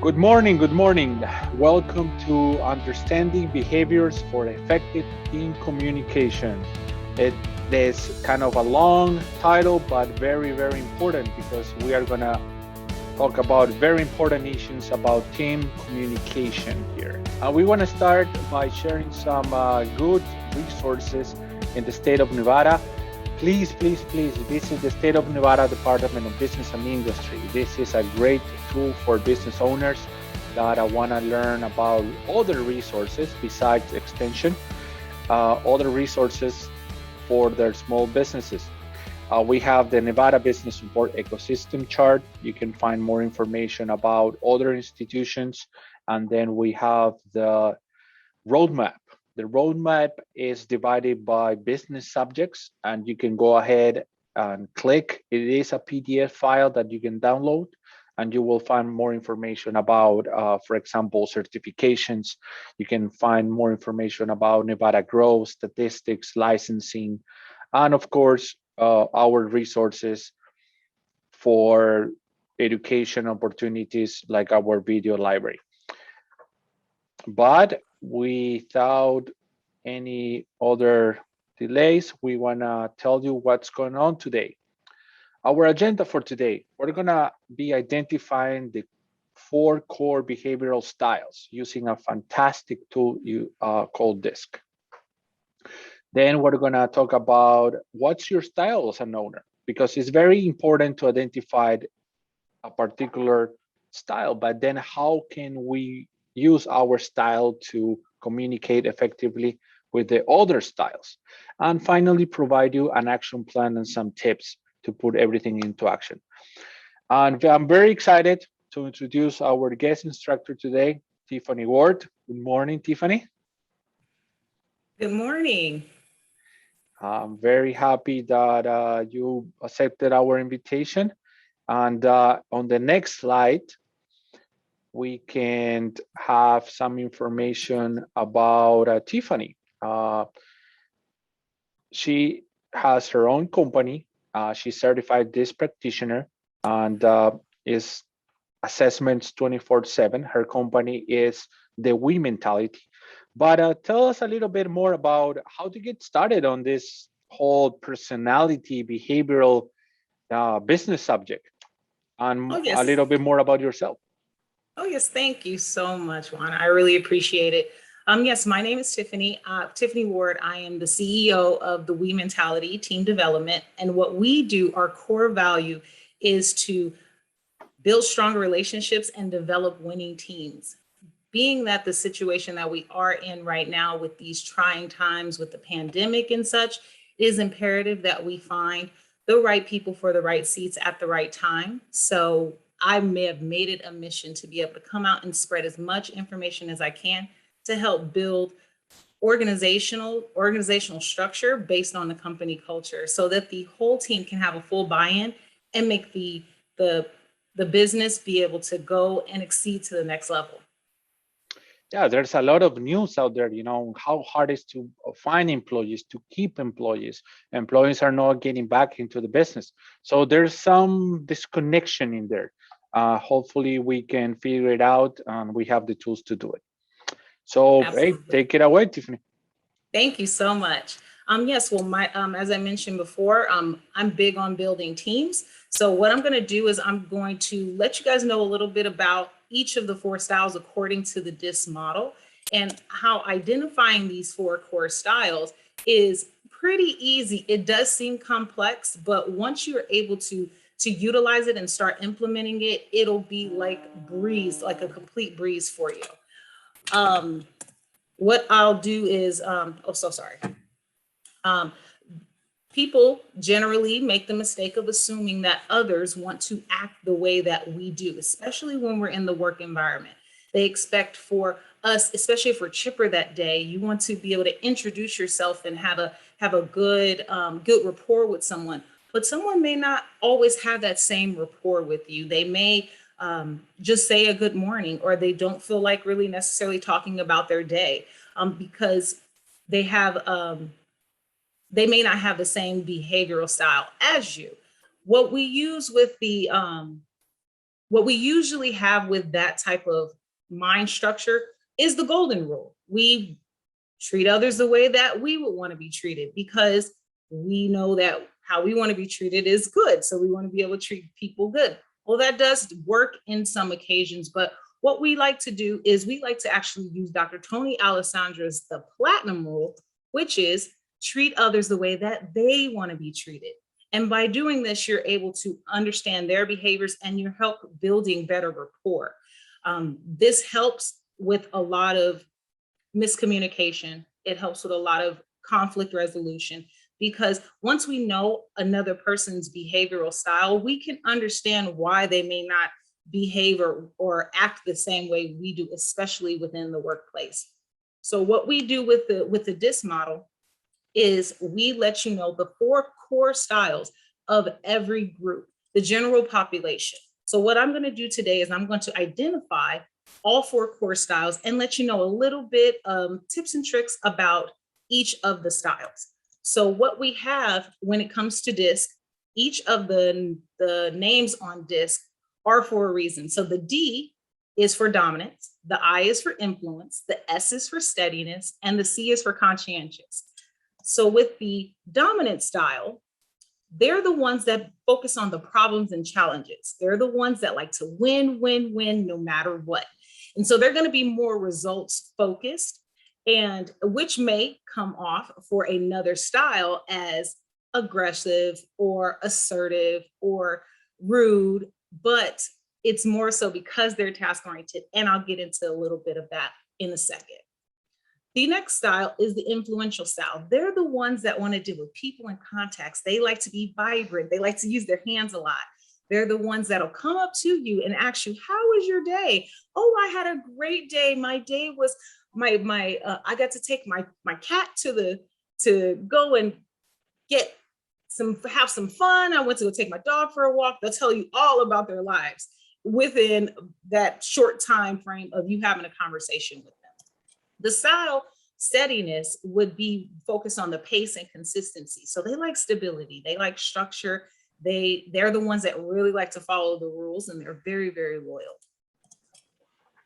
Good morning, good morning. Welcome to Understanding Behaviors for Effective Team Communication. It is kind of a long title, but very, very important because we are going to talk about very important issues about team communication here. We want to start by sharing some good resources in the state of Nevada. Please visit the State of Nevada Department of Business and Industry. This is a great tool for business owners that want to learn about other resources besides extension, other resources for their small businesses. We have the Nevada Business Support Ecosystem chart. You can find more information about other institutions. And then we have the roadmap. The roadmap is divided by business subjects, and you can go ahead and click. It is a PDF file that you can download, and you will find more information about, for example, certifications. You can find more information about Nevada growth, statistics, licensing, and of course, our resources for education opportunities like our video library. But without any other delays, we want to tell you what's going on today. Our agenda for today, we're going to be identifying the 4 core behavioral styles using a fantastic tool called DISC. Then we're going to talk about what's your style as an owner, because it's very important to identify a particular style, but then how can we use our style to communicate effectively with the other styles, and finally provide you an action plan and some tips to put everything into action. And I'm very excited to introduce our guest instructor today, Tiffany Ward. Good morning, Tiffany. Good morning. I'm very happy that you accepted our invitation. And on the next slide, we can have some information about Tiffany. She has her own company. She's certified DISC practitioner and is assessments 24/7. Her company is the We Mentality. But tell us a little bit more about how to get started on this whole personality behavioral business subject, and a little bit more about yourself. Oh, yes. Thank you so much, Juan. I really appreciate it. Yes, my name is Tiffany. Tiffany Ward. I am the CEO of the We Mentality Team Development. And what we do, our core value is to build stronger relationships and develop winning teams. Being that the situation that we are in right now with these trying times with the pandemic and such, it is imperative that we find the right people for the right seats at the right time. So I may have made it a mission to be able to come out and spread as much information as I can to help build organizational structure based on the company culture, so that the whole team can have a full buy-in and make the business be able to go and exceed to the next level. Yeah, there's a lot of news out there, how hard it is to find employees, to keep employees. Employees are not getting back into the business. So there's some disconnection in there. Hopefully we can figure it out, and we have the tools to do it. So, hey, take it away, Tiffany. Thank you so much. Yes, well, as I mentioned before, I'm big on building teams. So what I'm going to do is I'm going to let you guys know a little bit about each of the 4 styles according to the DISC model, and how identifying these 4 core styles is pretty easy. It does seem complex, but once you're able to utilize it and start implementing it, it'll be like a complete breeze for you. What I'll do is, people generally make the mistake of assuming that others want to act the way that we do, especially when we're in the work environment. They expect for us, especially if we're chipper that day, you want to be able to introduce yourself and have a good rapport with someone. But someone may not always have that same rapport with you. They may just say a good morning, or they don't feel like really necessarily talking about their day because they may not have the same behavioral style as you. What we use with the what we usually have with that type of mind structure is the golden rule. We treat others the way that we would want to be treated, because we know that how we want to be treated is good. So we want to be able to treat people good. Well, that does work in some occasions, but what we like to do is we like to actually use Dr. Tony Alessandra's the platinum rule, which is treat others the way that they want to be treated. And by doing this, you're able to understand their behaviors and you help building better rapport. This helps with a lot of miscommunication. It helps with a lot of conflict resolution, because once we know another person's behavioral style, we can understand why they may not behave or act the same way we do, especially within the workplace. So what we do with the DISC model is we let you know the 4 core styles of every group, the general population. So what I'm going to do today is I'm going to identify all 4 core styles and let you know a little bit tips and tricks about each of the styles. So what we have when it comes to DISC, each of the names on DISC are for a reason. So the D is for dominance, the I is for influence, the S is for steadiness, and the C is for conscientious. So with the dominant style, they're the ones that focus on the problems and challenges. They're the ones that like to win, win, win, no matter what. And so they're going to be more results focused, and which may come off for another style as aggressive or assertive or rude, but it's more so because they're task oriented. And I'll get into a little bit of that in a second. The next style is the influential style. They're the ones that want to deal with people and contacts. They like to be vibrant. They like to use their hands a lot. They're the ones that'll come up to you and ask you, how was your day? Oh, I had a great day. My day was I got to take my cat to go and have some fun. I went to go take my dog for a walk. They'll tell you all about their lives within that short time frame of you having a conversation with them. The style steadiness would be focused on the pace and consistency. So they like stability, they like structure. They're the ones that really like to follow the rules, and they're very, very loyal.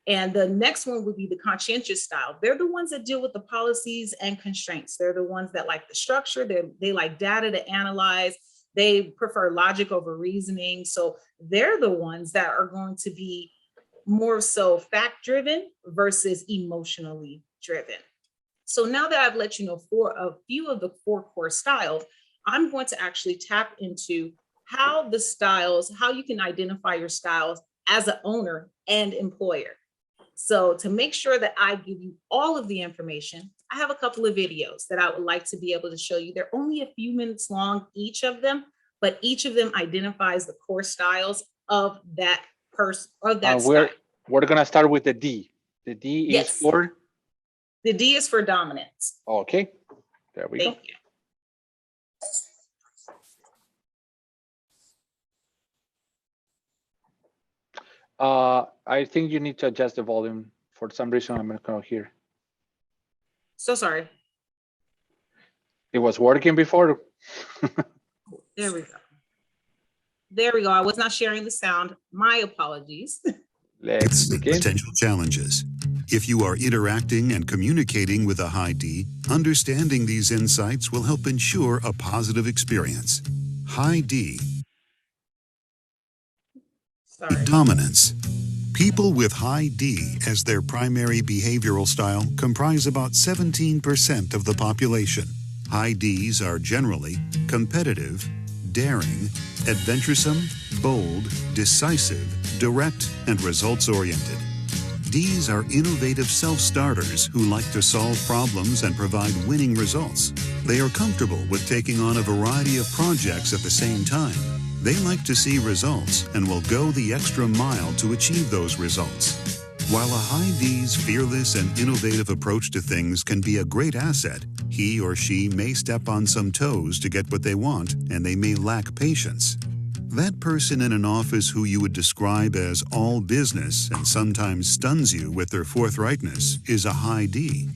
And the next one would be the conscientious style. They're the ones that deal with the policies and constraints. They're the ones that like the structure. They like data to analyze. They prefer logic over reasoning. So they're the ones that are going to be more so fact-driven versus emotionally driven. So now that I've let you know for a few of the 4 core styles, I'm going to actually tap into how you can identify your styles as an owner and employer. So to make sure that I give you all of the information, I have a couple of videos that I would like to be able to show you. They're only a few minutes long, each of them, but each of them identifies the core styles of that person or that style. We're going to start with the D. The D is for? The D is for dominance. Okay, there we go. Thank you. I think you need to adjust the volume. For some reason, I'm not going to hear. So sorry. It was working before. There we go. There we go. I was not sharing the sound. My apologies. Let's begin. Potential challenges. If you are interacting and communicating with a high D, understanding these insights will help ensure a positive experience. High D. Sorry. Dominance. People with high D as their primary behavioral style comprise about 17% of the population. High Ds are generally competitive, daring, adventuresome, bold, decisive, direct, and results-oriented. Ds are innovative self-starters who like to solve problems and provide winning results. They are comfortable with taking on a variety of projects at the same time. They like to see results and will go the extra mile to achieve those results. While a high D's fearless and innovative approach to things can be a great asset, he or she may step on some toes to get what they want, and they may lack patience. That person in an office who you would describe as all business and sometimes stuns you with their forthrightness is a high D.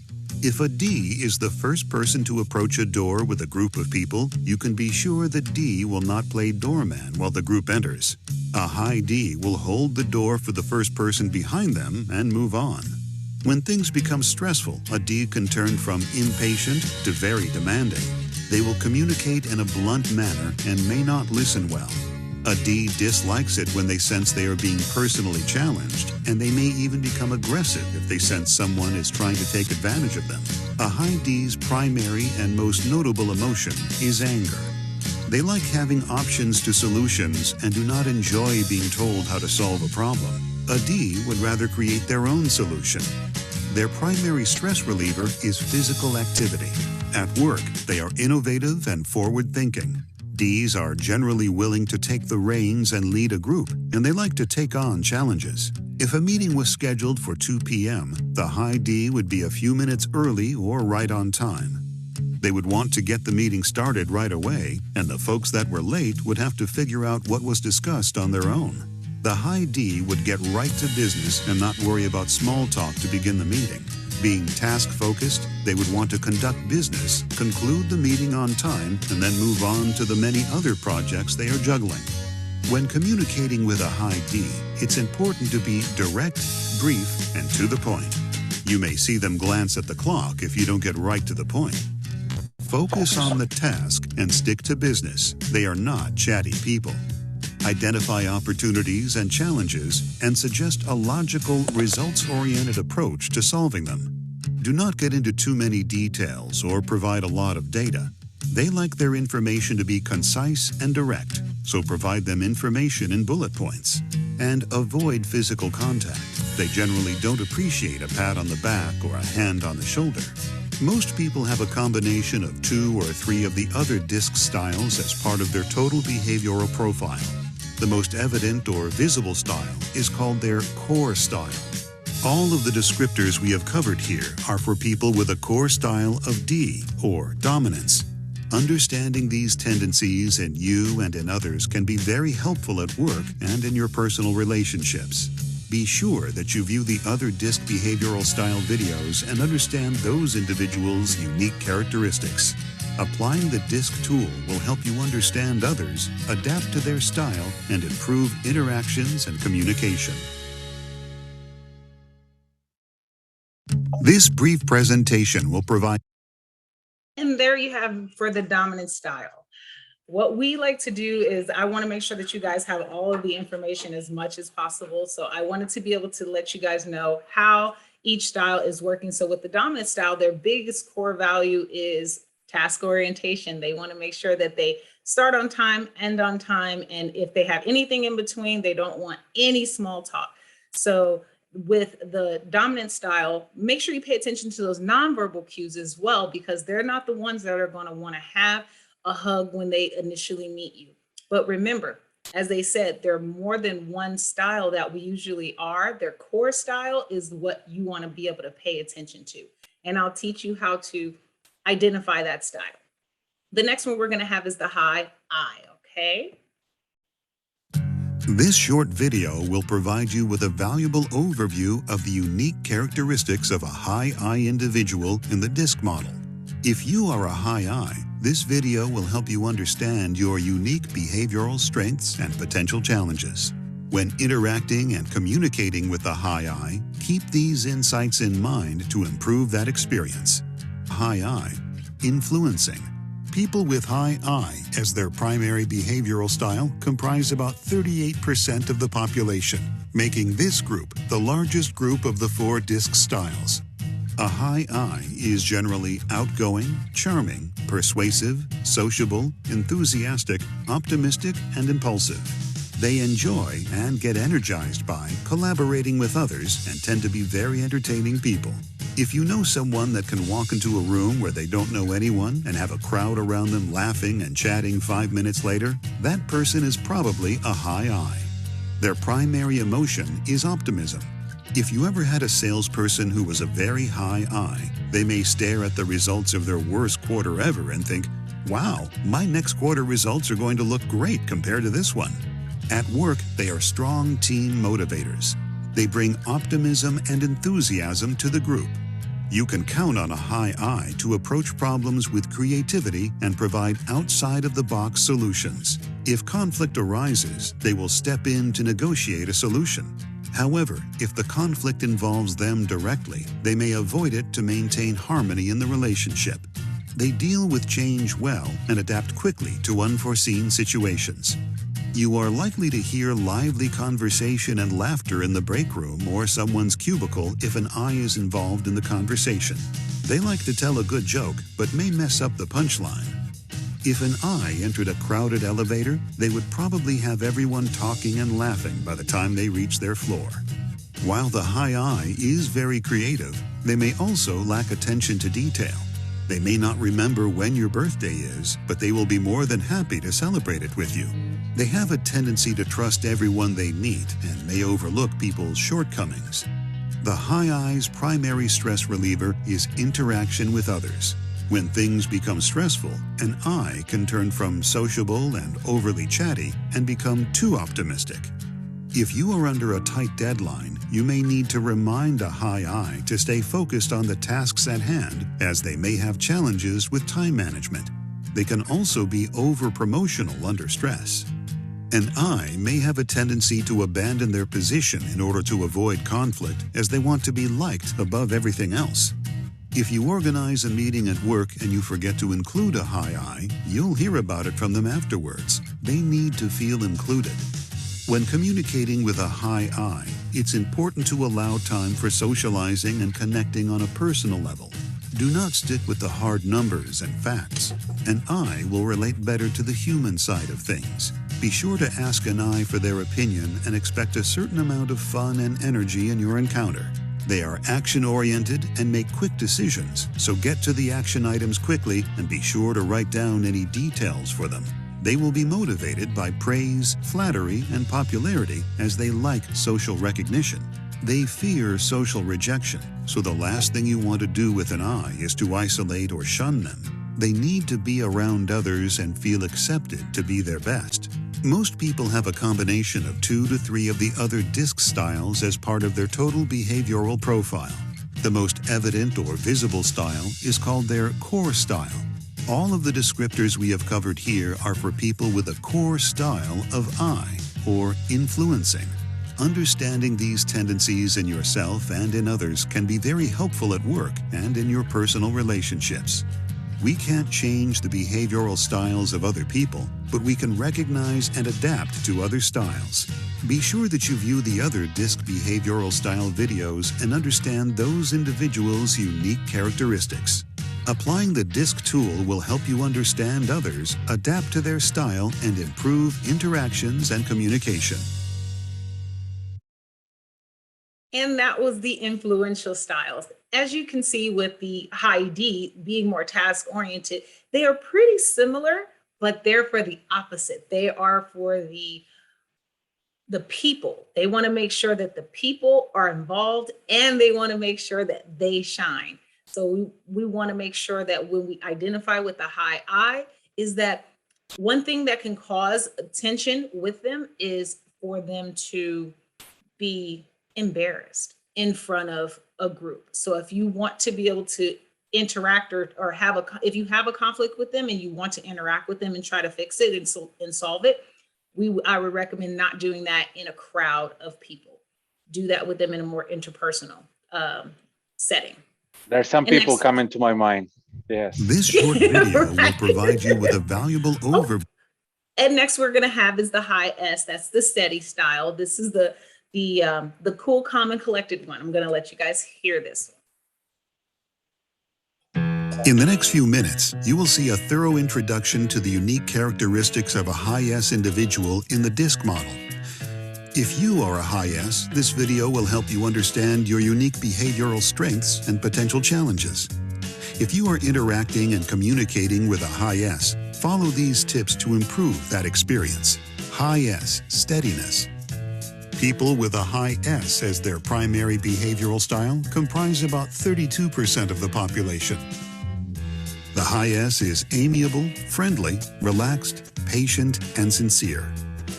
If a D is the first person to approach a door with a group of people, you can be sure that D will not play doorman while the group enters. A high D will hold the door for the first person behind them and move on. When things become stressful, a D can turn from impatient to very demanding. They will communicate in a blunt manner and may not listen well. A D dislikes it when they sense they are being personally challenged, and they may even become aggressive if they sense someone is trying to take advantage of them. A high D's primary and most notable emotion is anger. They like having options to solutions and do not enjoy being told how to solve a problem. A D would rather create their own solution. Their primary stress reliever is physical activity. At work, they are innovative and forward-thinking. Ds are generally willing to take the reins and lead a group, and they like to take on challenges. If a meeting was scheduled for 2 p.m., the high D would be a few minutes early or right on time. They would want to get the meeting started right away, and the folks that were late would have to figure out what was discussed on their own. The high D would get right to business and not worry about small talk to begin the meeting. Being task-focused, they would want to conduct business, conclude the meeting on time, and then move on to the many other projects they are juggling. When communicating with a high D, it's important to be direct, brief, and to the point. You may see them glance at the clock if you don't get right to the point. Focus on the task and stick to business. They are not chatty people. Identify opportunities and challenges and suggest a logical, results-oriented approach to solving them. Do not get into too many details or provide a lot of data. They like their information to be concise and direct, so provide them information in bullet points. And avoid physical contact. They generally don't appreciate a pat on the back or a hand on the shoulder. Most people have a combination of 2 or 3 of the other DISC styles as part of their total behavioral profile. The most evident or visible style is called their core style. All of the descriptors we have covered here are for people with a core style of D, or dominance. Understanding these tendencies in you and in others can be very helpful at work and in your personal relationships. Be sure that you view the other DISC behavioral style videos and understand those individuals' unique characteristics. Applying the DISC tool will help you understand others, adapt to their style, and improve interactions and communication. This brief presentation will provide. And there you have for the dominant style. What we like to do is I want to make sure that you guys have all of the information as much as possible. So I wanted to be able to let you guys know how each style is working. So with the dominant style, their biggest core value is task orientation. They want to make sure that they start on time, end on time. And if they have anything in between, they don't want any small talk. So with the dominant style, make sure you pay attention to those nonverbal cues as well, because they're not the ones that are going to want to have a hug when they initially meet you. But remember, as they said, there are more than one style that we usually are. Their core style is what you want to be able to pay attention to. And I'll teach you how to identify that style. The next one we're going to have is the high I, okay? This short video will provide you with a valuable overview of the unique characteristics of a high I individual in the DISC model. If you are a high I, this video will help you understand your unique behavioral strengths and potential challenges. When interacting and communicating with the high I, keep these insights in mind to improve that experience. High I, influencing. People with high I as their primary behavioral style comprise about 38% of the population, making this group the largest group of the 4 DISC styles. A high I is generally outgoing, charming, persuasive, sociable, enthusiastic, optimistic, and impulsive. They enjoy and get energized by collaborating with others and tend to be very entertaining people. If you know someone that can walk into a room where they don't know anyone and have a crowd around them laughing and chatting 5 minutes later, that person is probably a high I. Their primary emotion is optimism. If you ever had a salesperson who was a very high I, they may stare at the results of their worst quarter ever and think, wow, my next quarter results are going to look great compared to this one. At work, they are strong team motivators. They bring optimism and enthusiasm to the group. You can count on a high I to approach problems with creativity and provide outside-of-the-box solutions. If conflict arises, they will step in to negotiate a solution. However, if the conflict involves them directly, they may avoid it to maintain harmony in the relationship. They deal with change well and adapt quickly to unforeseen situations. You are likely to hear lively conversation and laughter in the break room or someone's cubicle if an I is involved in the conversation. They like to tell a good joke, but may mess up the punchline. If an I entered a crowded elevator, they would probably have everyone talking and laughing by the time they reach their floor. While the high I is very creative, they may also lack attention to detail. They may not remember when your birthday is, but they will be more than happy to celebrate it with you. They have a tendency to trust everyone they meet and may overlook people's shortcomings. The high I's primary stress reliever is interaction with others. When things become stressful, an I can turn from sociable and overly chatty and become too optimistic. If you are under a tight deadline, you may need to remind a high I to stay focused on the tasks at hand, as they may have challenges with time management. They can also be over-promotional under stress. An I may have a tendency to abandon their position in order to avoid conflict, as they want to be liked above everything else. If you organize a meeting at work and you forget to include a high I, you'll hear about it from them afterwards. They need to feel included. When communicating with a high I, it's important to allow time for socializing and connecting on a personal level. Do not stick with the hard numbers and facts. An I will relate better to the human side of things. Be sure to ask an I for their opinion and expect a certain amount of fun and energy in your encounter. They are action-oriented and make quick decisions, so get to the action items quickly and be sure to write down any details for them. They will be motivated by praise, flattery, and popularity as they like social recognition. They fear social rejection, so the last thing you want to do with an I is to isolate or shun them. They need to be around others and feel accepted to be their best. Most people have a combination of 2 to 3 of the other DISC styles as part of their total behavioral profile. The most evident or visible style is called their core style. All of the descriptors we have covered here are for people with a core style of I, or influencing. Understanding these tendencies in yourself and in others can be very helpful at work and in your personal relationships. We can't change the behavioral styles of other people, but we can recognize and adapt to other styles. Be sure that you view the other DISC behavioral style videos and understand those individuals' unique characteristics. Applying the DISC tool will help you understand others, adapt to their style, and improve interactions and communication. And that was the influential styles. As you can see with the high D being more task-oriented, they are pretty similar, but they're for the opposite. They are for the people. They want to make sure that the people are involved and they want to make sure that they shine. So we want to make sure that when we identify with the high I, is that one thing that can cause tension with them is for them to be embarrassed in front of a group. So if you want to be able to interact or if you have a conflict with them and you want to interact with them and try to fix it and solve it, I would recommend not doing that in a crowd of people. Do that with them in a more interpersonal setting. There's some people coming to my mind. Yes. This short video will provide you with a valuable overview. And next we're going to have is the high S. That's the steady style. This is the cool, calm, and collected one. I'm going to let you guys hear this. In the next few minutes, you will see a thorough introduction to the unique characteristics of a high S individual in the DISC model. If you are a high S, this video will help you understand your unique behavioral strengths and potential challenges. If you are interacting and communicating with a high S, follow these tips to improve that experience. High S, steadiness. People with a high S as their primary behavioral style comprise about 32% of the population. The high S is amiable, friendly, relaxed, patient, and sincere.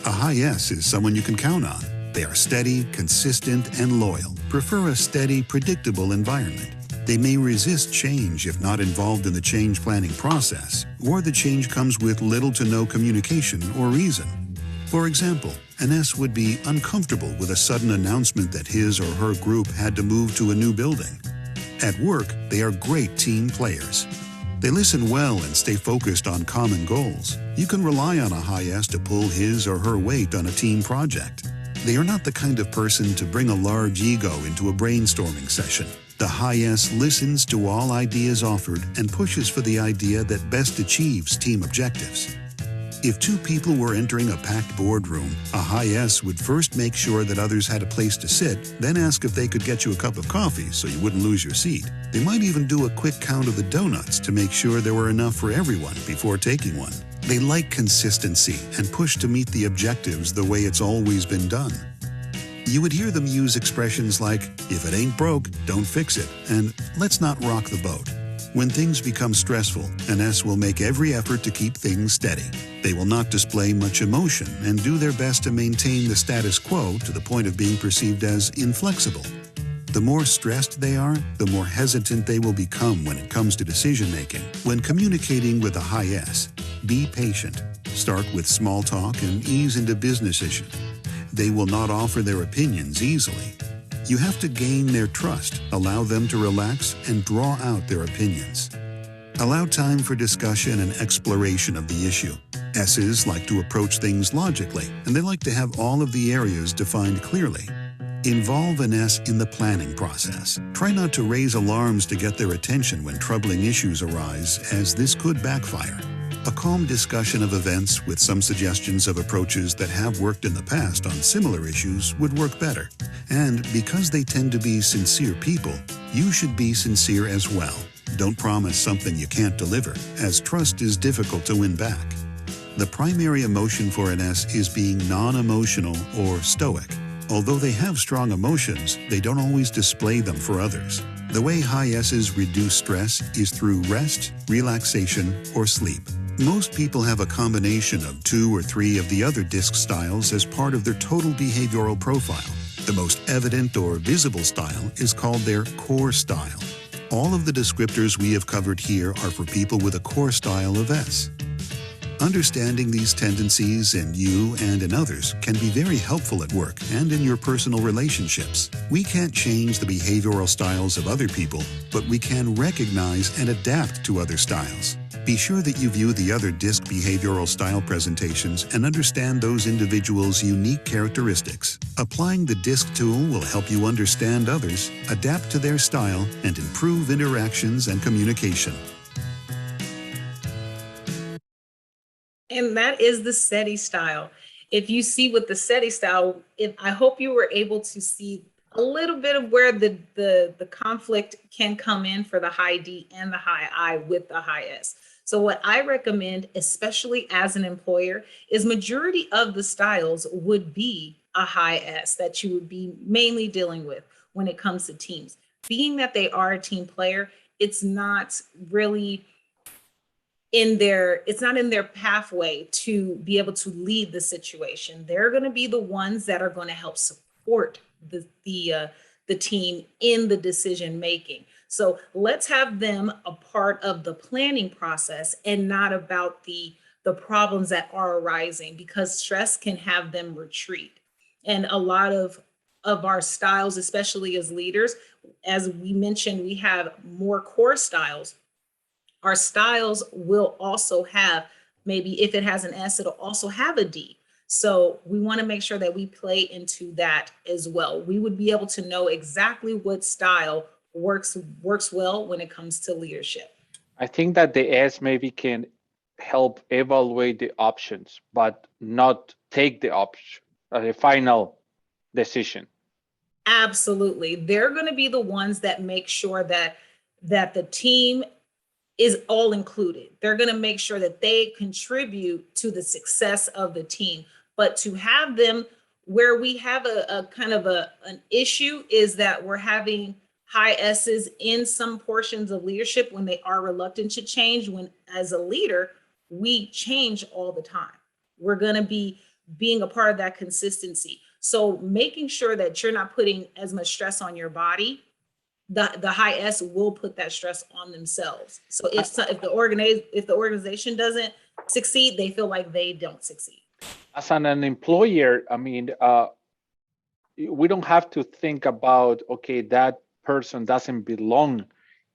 A high S is someone you can count on. They are steady, consistent, and loyal, prefer a steady, predictable environment. They may resist change if not involved in the change planning process, or the change comes with little to no communication or reason. For example, an S would be uncomfortable with a sudden announcement that his or her group had to move to a new building. At work, they are great team players. They listen well and stay focused on common goals. You can rely on a high S to pull his or her weight on a team project. They are not the kind of person to bring a large ego into a brainstorming session. The high S listens to all ideas offered and pushes for the idea that best achieves team objectives. If two people were entering a packed boardroom, a high S would first make sure that others had a place to sit, then ask if they could get you a cup of coffee so you wouldn't lose your seat. They might even do a quick count of the donuts to make sure there were enough for everyone before taking one. They like consistency and push to meet the objectives the way it's always been done. You would hear them use expressions like, "If it ain't broke, don't fix it," and "let's not rock the boat." When things become stressful, an S will make every effort to keep things steady. They will not display much emotion and do their best to maintain the status quo to the point of being perceived as inflexible. The more stressed they are, the more hesitant they will become when it comes to decision-making. When communicating with a high S, be patient. Start with small talk and ease into business issues. They will not offer their opinions easily. You have to gain their trust, allow them to relax, and draw out their opinions. Allow time for discussion and exploration of the issue. S's like to approach things logically, and they like to have all of the areas defined clearly. Involve an S in the planning process. Try not to raise alarms to get their attention when troubling issues arise, as this could backfire. A calm discussion of events with some suggestions of approaches that have worked in the past on similar issues would work better. And because they tend to be sincere people, you should be sincere as well. Don't promise something you can't deliver, as trust is difficult to win back. The primary emotion for an S is being non-emotional or stoic. Although they have strong emotions, they don't always display them for others. The way high S's reduce stress is through rest, relaxation, or sleep. Most people have a combination of 2 or 3 of the other DISC styles as part of their total behavioral profile. The most evident or visible style is called their core style. All of the descriptors we have covered here are for people with a core style of S. Understanding these tendencies in you and in others can be very helpful at work and in your personal relationships. We can't change the behavioral styles of other people, but we can recognize and adapt to other styles. Be sure that you view the other DISC behavioral style presentations and understand those individuals' unique characteristics. Applying the DISC tool will help you understand others, adapt to their style, and improve interactions and communication. And that is the SETI style. If you see with the SETI style, I hope you were able to see a little bit of where the conflict can come in for the high D and the high I with the high S. So what I recommend, especially as an employer, is majority of the styles would be a high S that you would be mainly dealing with when it comes to teams. Being that they are a team player, it's not really in their pathway to be able to lead the situation. They're going to be the ones that are going to help support the team in the decision making. So let's have them a part of the planning process and not about the problems that are arising, because stress can have them retreat. And a lot of our styles, especially as leaders, as we mentioned, we have more core styles. Our styles will also have, maybe if it has an S, it'll also have a D. So we want to make sure that we play into that as well. We would be able to know exactly what style works well when it comes to leadership. I think that the S maybe can help evaluate the options, but not take the option, the final decision. Absolutely. They're going to be the ones that make sure that the team is all included. They're going to make sure that they contribute to the success of the team. But to have them where we have a kind of an issue is that we're having high S's in some portions of leadership when they are reluctant to change, when as a leader, we change all the time. We're going to be being a part of that consistency. So making sure that you're not putting as much stress on your body the high S will put that stress on themselves. So if the organization doesn't succeed, they feel like they don't succeed. As an employer, I mean, we don't have to think about, okay, that person doesn't belong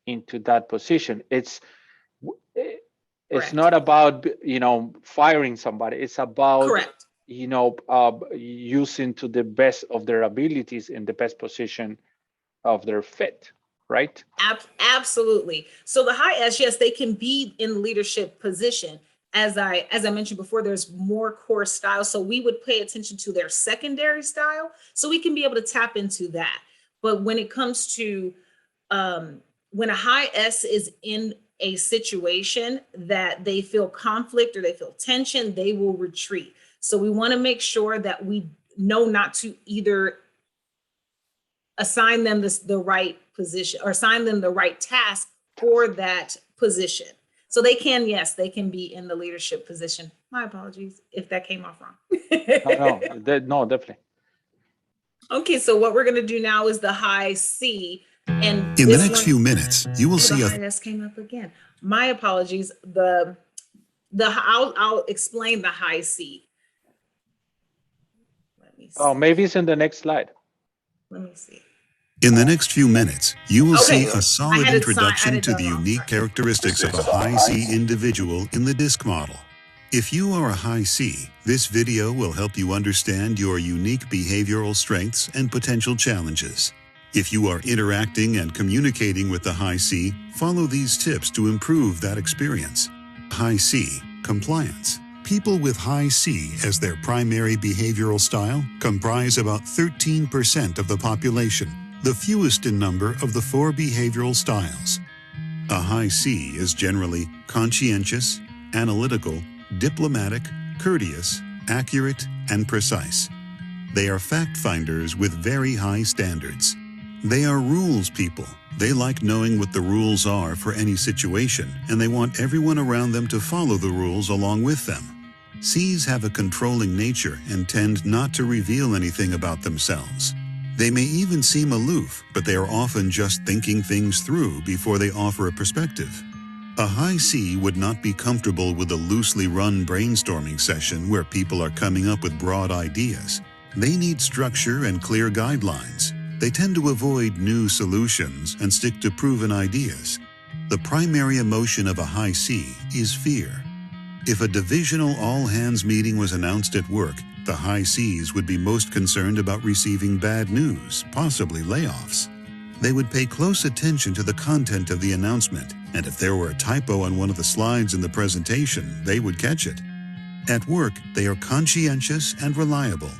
into that position. It's Correct. not about, firing somebody. It's about, Correct. using to the best of their abilities in the best position of their fit, right? Absolutely. So the high S, yes, they can be in leadership position. As I mentioned before, there's more core styles. So we would pay attention to their secondary style so we can be able to tap into that. But when it comes to when a high S is in a situation that they feel conflict or they feel tension, they will retreat. So we want to make sure that we know not to either assign them the right position or assign them the right task for that position. So they can, yes, they can be in the leadership position. My apologies if that came off wrong. No, definitely. Okay, so what we're going to do now is the high C. And in the next few minutes, you will see the high S came up again. My apologies. I'll explain the high C. Let me see. Oh, maybe it's in the next slide. Let me see. In the next few minutes, you will see a I solid had it introduction to done the wrong. unique characteristics of a high C individual in the DISC model. If you are a high C, this video will help you understand your unique behavioral strengths and potential challenges. If you are interacting and communicating with the high C, follow these tips to improve that experience. High C, compliance. People with high C as their primary behavioral style comprise about 13% of the population, the fewest in number of the 4 behavioral styles. A high C is generally conscientious, analytical, diplomatic, courteous, accurate, and precise. They are fact finders with very high standards. They are rules people. They like knowing what the rules are for any situation, and they want everyone around them to follow the rules along with them. C's have a controlling nature and tend not to reveal anything about themselves. They may even seem aloof, but they are often just thinking things through before they offer a perspective. A high C would not be comfortable with a loosely run brainstorming session where people are coming up with broad ideas. They need structure and clear guidelines. They tend to avoid new solutions and stick to proven ideas. The primary emotion of a high C is fear. If a divisional all-hands meeting was announced at work, the high Cs would be most concerned about receiving bad news, possibly layoffs. They would pay close attention to the content of the announcement, and if there were a typo on one of the slides in the presentation, they would catch it. At work, they are conscientious and reliable.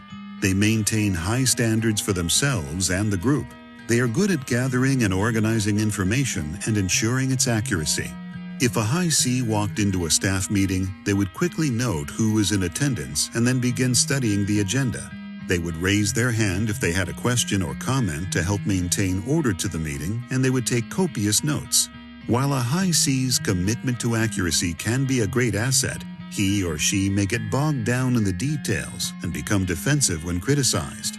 They maintain high standards for themselves and the group. They are good at gathering and organizing information and ensuring its accuracy. If a high C walked into a staff meeting, they would quickly note who was in attendance and then begin studying the agenda. They would raise their hand if they had a question or comment to help maintain order to the meeting, and they would take copious notes. While a high C's commitment to accuracy can be a great asset, he or she may get bogged down in the details and become defensive when criticized.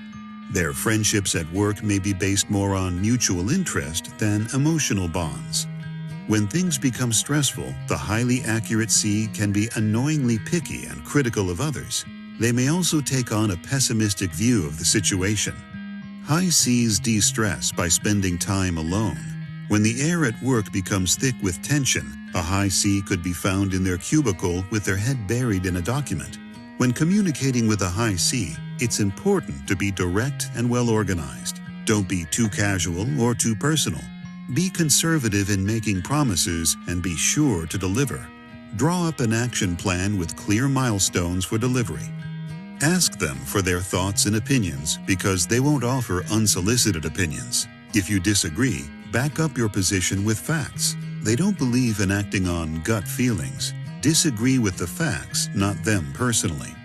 Their friendships at work may be based more on mutual interest than emotional bonds. When things become stressful, the highly accurate C can be annoyingly picky and critical of others. They may also take on a pessimistic view of the situation. High C's de-stress by spending time alone. When the air at work becomes thick with tension, a high C could be found in their cubicle with their head buried in a document. When communicating with a high C, it's important to be direct and well organized. Don't be too casual or too personal. Be conservative in making promises and be sure to deliver. Draw up an action plan with clear milestones for delivery. Ask them for their thoughts and opinions because they won't offer unsolicited opinions. If you disagree, back up your position with facts. They don't believe in acting on gut feelings. Disagree with the facts, not them personally.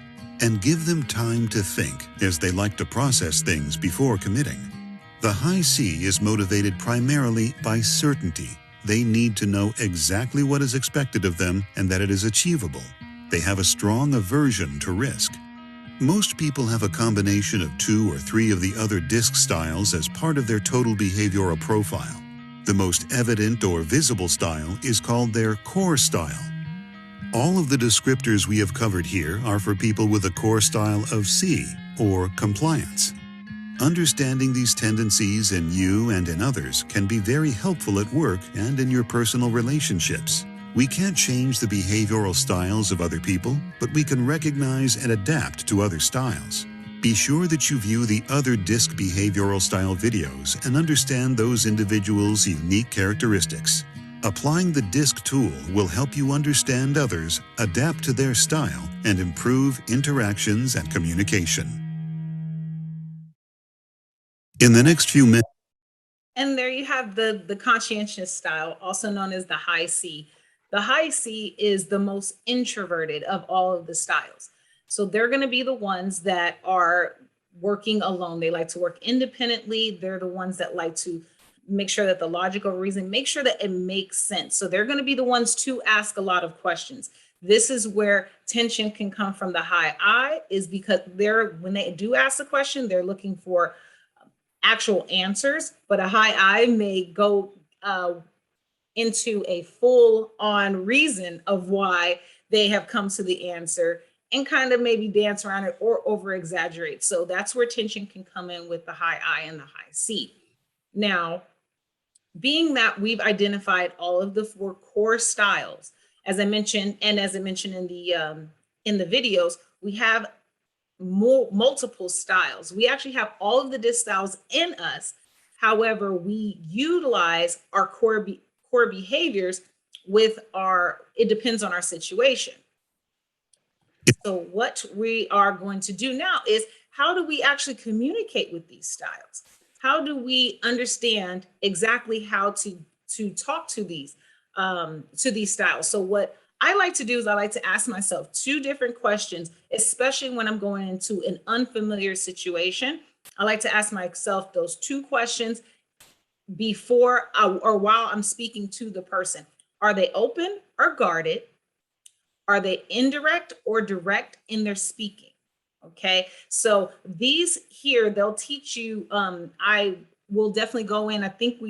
And give them time to think, as they like to process things before committing. The high C is motivated primarily by certainty. They need to know exactly what is expected of them and that it is achievable. They have a strong aversion to risk. Most people have a combination of 2 or 3 of the other DISC styles as part of their total behavioral profile. The most evident or visible style is called their core style. All of the descriptors we have covered here are for people with a core style of C, or compliance. Understanding these tendencies in you and in others can be very helpful at work and in your personal relationships. We can't change the behavioral styles of other people, but we can recognize and adapt to other styles. Be sure that you view the other DISC behavioral style videos and understand those individuals' unique characteristics. Applying the DISC tool will help you understand others, adapt to their style, and improve interactions and communication. In the next few minutes, and there you have the conscientious style, also known as the high C. The high C is the most introverted of all of the styles. So they're going to be the ones that are working alone. They like to work independently. They're the ones that like to make sure that the logical reason, make sure that it makes sense. So they're going to be the ones to ask a lot of questions. This is where tension can come from the high I, is because when they do ask a question, they're looking for actual answers, but a high I may go into a full-on reason of why they have come to the answer and kind of maybe dance around it or over-exaggerate. So that's where tension can come in with the high I and the high C. Now, being that we've identified all of the 4 core styles, as I mentioned, and as I mentioned in the videos, we have multiple styles. We actually have all of the DISC styles in us. However, we utilize our core behaviors with it depends on our situation. So what we are going to do now is, how do we actually communicate with these styles? How do we understand exactly how to talk to these styles? So what I like to do is I like to ask myself 2 different questions, especially when I'm going into an unfamiliar situation. I like to ask myself those 2 questions before or while I'm speaking to the person. Are they open or guarded? Are they indirect or direct in their speaking? Okay, so these here, they'll teach you, I will definitely go in. I think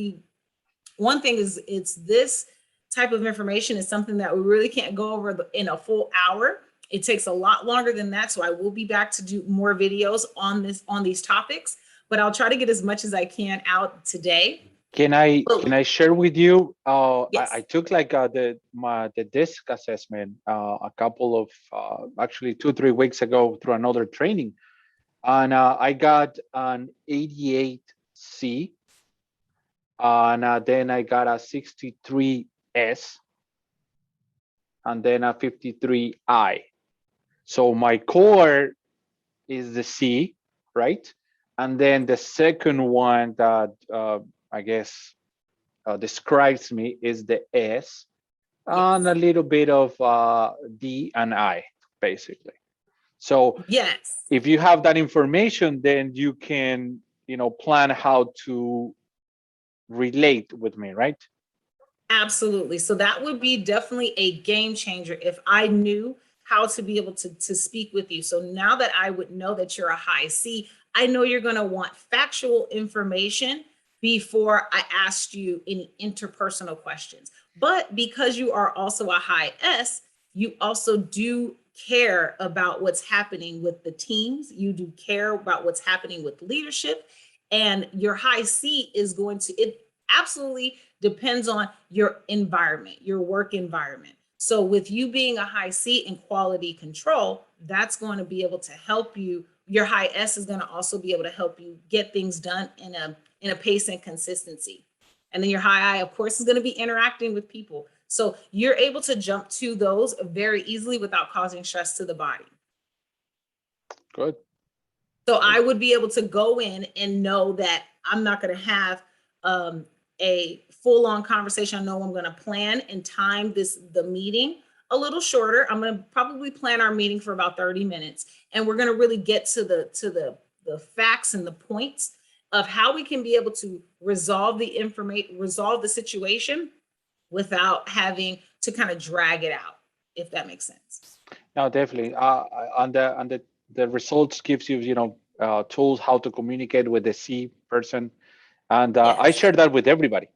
one thing is, it's this type of information is something that we really can't go over in a full hour. It takes a lot longer than that. So I will be back to do more videos on these topics, but I'll try to get as much as I can out today. Can I share with you? Yes. I took like the DISC assessment a couple of actually 2-3 weeks ago through another training, and I got an 88C, and then I got a 63S, and then a 53I. So my core is the C, right? And then the second one that I guess describes me is the S, and a little bit of D and I, basically. So yes, if you have that information, then you can, plan how to relate with me, right? absolutely. So that would be definitely a game changer if I knew how to be able to speak with you. So now that I would know that you're a high C, I know you're going to want factual information before I asked you any interpersonal questions. But because you are also a high S, you also do care about what's happening with the teams. You do care about what's happening with leadership. And your high C is it absolutely depends on your environment, your work environment. So with you being a high C in quality control, that's going to be able to help you. Your high S is going to also be able to help you get things done in a pace and consistency. And then your high I, of course, is going to be interacting with people. So you're able to jump to those very easily without causing stress to the body. Good. So I would be able to go in and know that I'm not going to have a full-on conversation. I know I'm going to plan and time the meeting a little shorter. I'm going to probably plan our meeting for about 30 minutes, and we're going to really get to the facts and the points of how we can be able to resolve the situation without having to kind of drag it out, if that makes sense. No, definitely. On the results gives you, tools how to communicate with the C person, and Yes. I share that with everybody.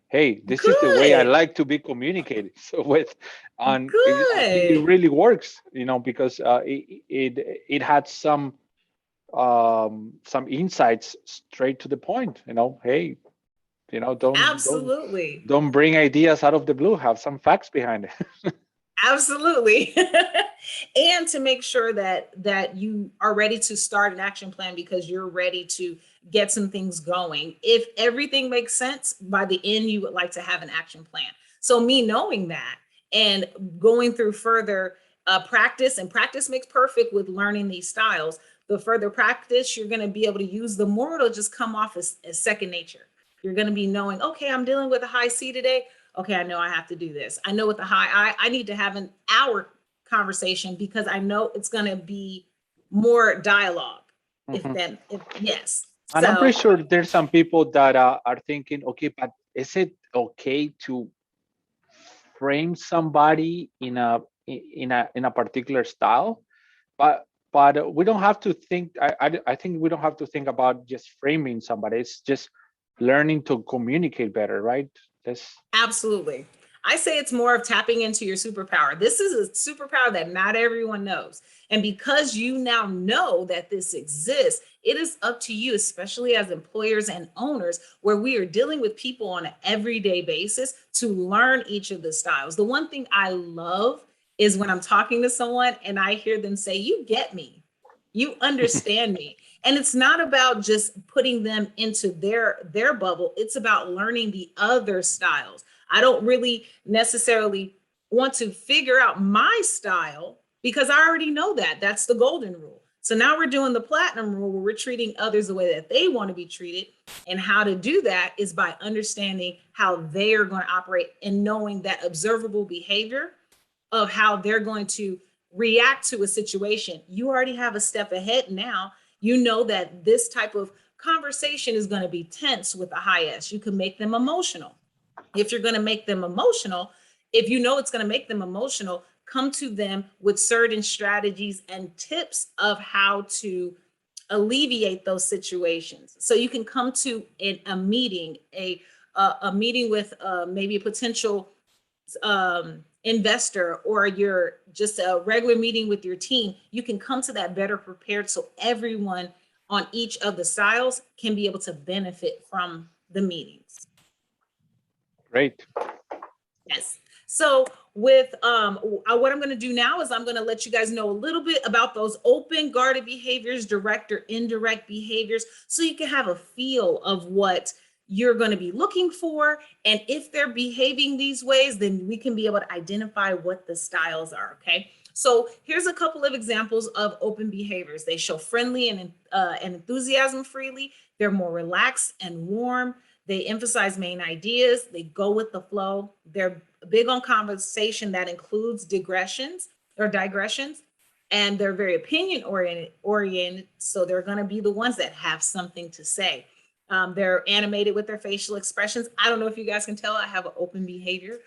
hey, this is the way I Good, like to be communicated. So I think it good. really works, because it had some insights straight to the point. Hey, don't Absolutely. don't bring ideas out of the blue. Have some facts behind it. Absolutely. And to make sure that you are ready to start an action plan because you're ready to get some things going. If everything makes sense, by the end you would like to have an action plan. So me knowing that and going through further practice, and practice makes perfect with learning these styles. The further practice, you're going to be able to use the more, it'll just come off as second nature. You're going to be knowing, okay, I'm dealing with a high C today. Okay, I know I have to do this. I know with the high I need to have an hour conversation because I know it's going to be more dialogue. Mhm. Yes. And I'm pretty So sure there's some people that are thinking, okay, but is it okay to frame somebody in a particular style? But we don't have to think. I think we don't have to think about just framing somebody. It's just learning to communicate better, right? That's absolutely. I say it's more of tapping into your superpower. This is a superpower that not everyone knows. And because you now know that this exists, it is up to you, especially as employers and owners, where we are dealing with people on an everyday basis, to learn each of the styles. The one thing I love is when I'm talking to someone and I hear them say, "You get me, you understand me." And it's not about just putting them into their bubble. It's about learning the other styles. I don't really necessarily want to figure out my style because I already know that. That's the golden rule. So now we're doing the platinum rule where we're treating others the way that they want to be treated. And how to do that is by understanding how they are going to operate and knowing that observable behavior of how they're going to react to a situation. You already have a step ahead now. You know that this type of conversation is going to be tense with a high S. You can make them emotional. If you're going to make them emotional, if you know it's going to make them emotional, come to them with certain strategies and tips of how to alleviate those situations. So you can come to a meeting, a meeting with maybe a potential investor, or you're just a regular meeting with your team. You can come to that better prepared, so everyone on each of the styles can be able to benefit from the meetings. great. Yes. So with what I'm going to do now is I'm going to let you guys know a little bit about those open guarded behaviors, direct or indirect behaviors, so you can have a feel of what you're going to be looking for. And if they're behaving these ways, then we can be able to identify what the styles are. Okay. So here's a couple of examples of open behaviors. They show friendly and enthusiasm freely. They're more relaxed and warm. They emphasize main ideas. They go with the flow. They're big on conversation that includes digressions. And they're very opinion oriented. So they're going to be the ones that have something to say. They're animated with their facial expressions. I don't know if you guys can tell, I have an open behavior.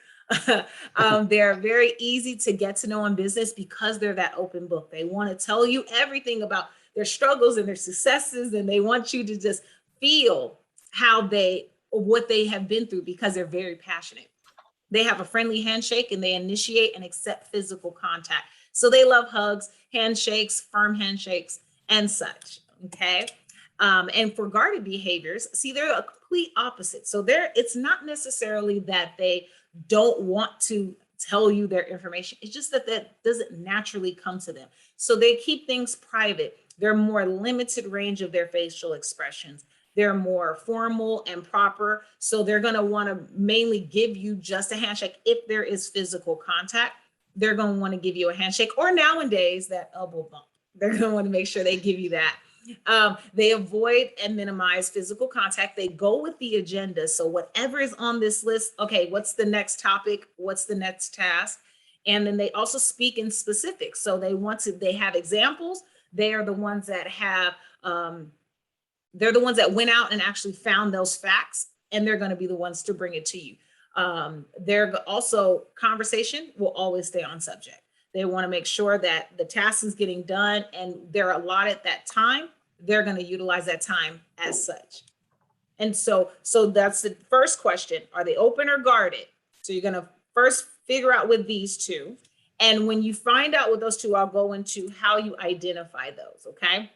They're very easy to get to know in business because they're that open book. They want to tell you everything about their struggles and their successes, and they want you to just feel what they have been through because they're very passionate. They have a friendly handshake and they initiate and accept physical contact. So they love hugs, handshakes, firm handshakes, and such. Okay. And for guarded behaviors, see, they're a complete opposite. So it's not necessarily that they don't want to tell you their information. It's just that doesn't naturally come to them. So they keep things private. They're more limited range of their facial expressions. They're more formal and proper. So they're going to want to mainly give you just a handshake. If there is physical contact, they're going to want to give you a handshake, or nowadays that elbow bump. They're going to want to make sure they give you that. They avoid and minimize physical contact. They go with the agenda. So whatever is on this list, okay, what's the next topic? What's the next task? And then they also speak in specifics. So they have examples. They are the ones that have, they're the ones that went out and actually found those facts, and they're going to be the ones to bring it to you. They're also, conversation will always stay on subject. They want to make sure that the task is getting done and they're allotted that time. They're going to utilize that time as such. And so that's the first question. Are they open or guarded? So you're going to first figure out with these two. And when you find out with those two, I'll go into how you identify those. Okay.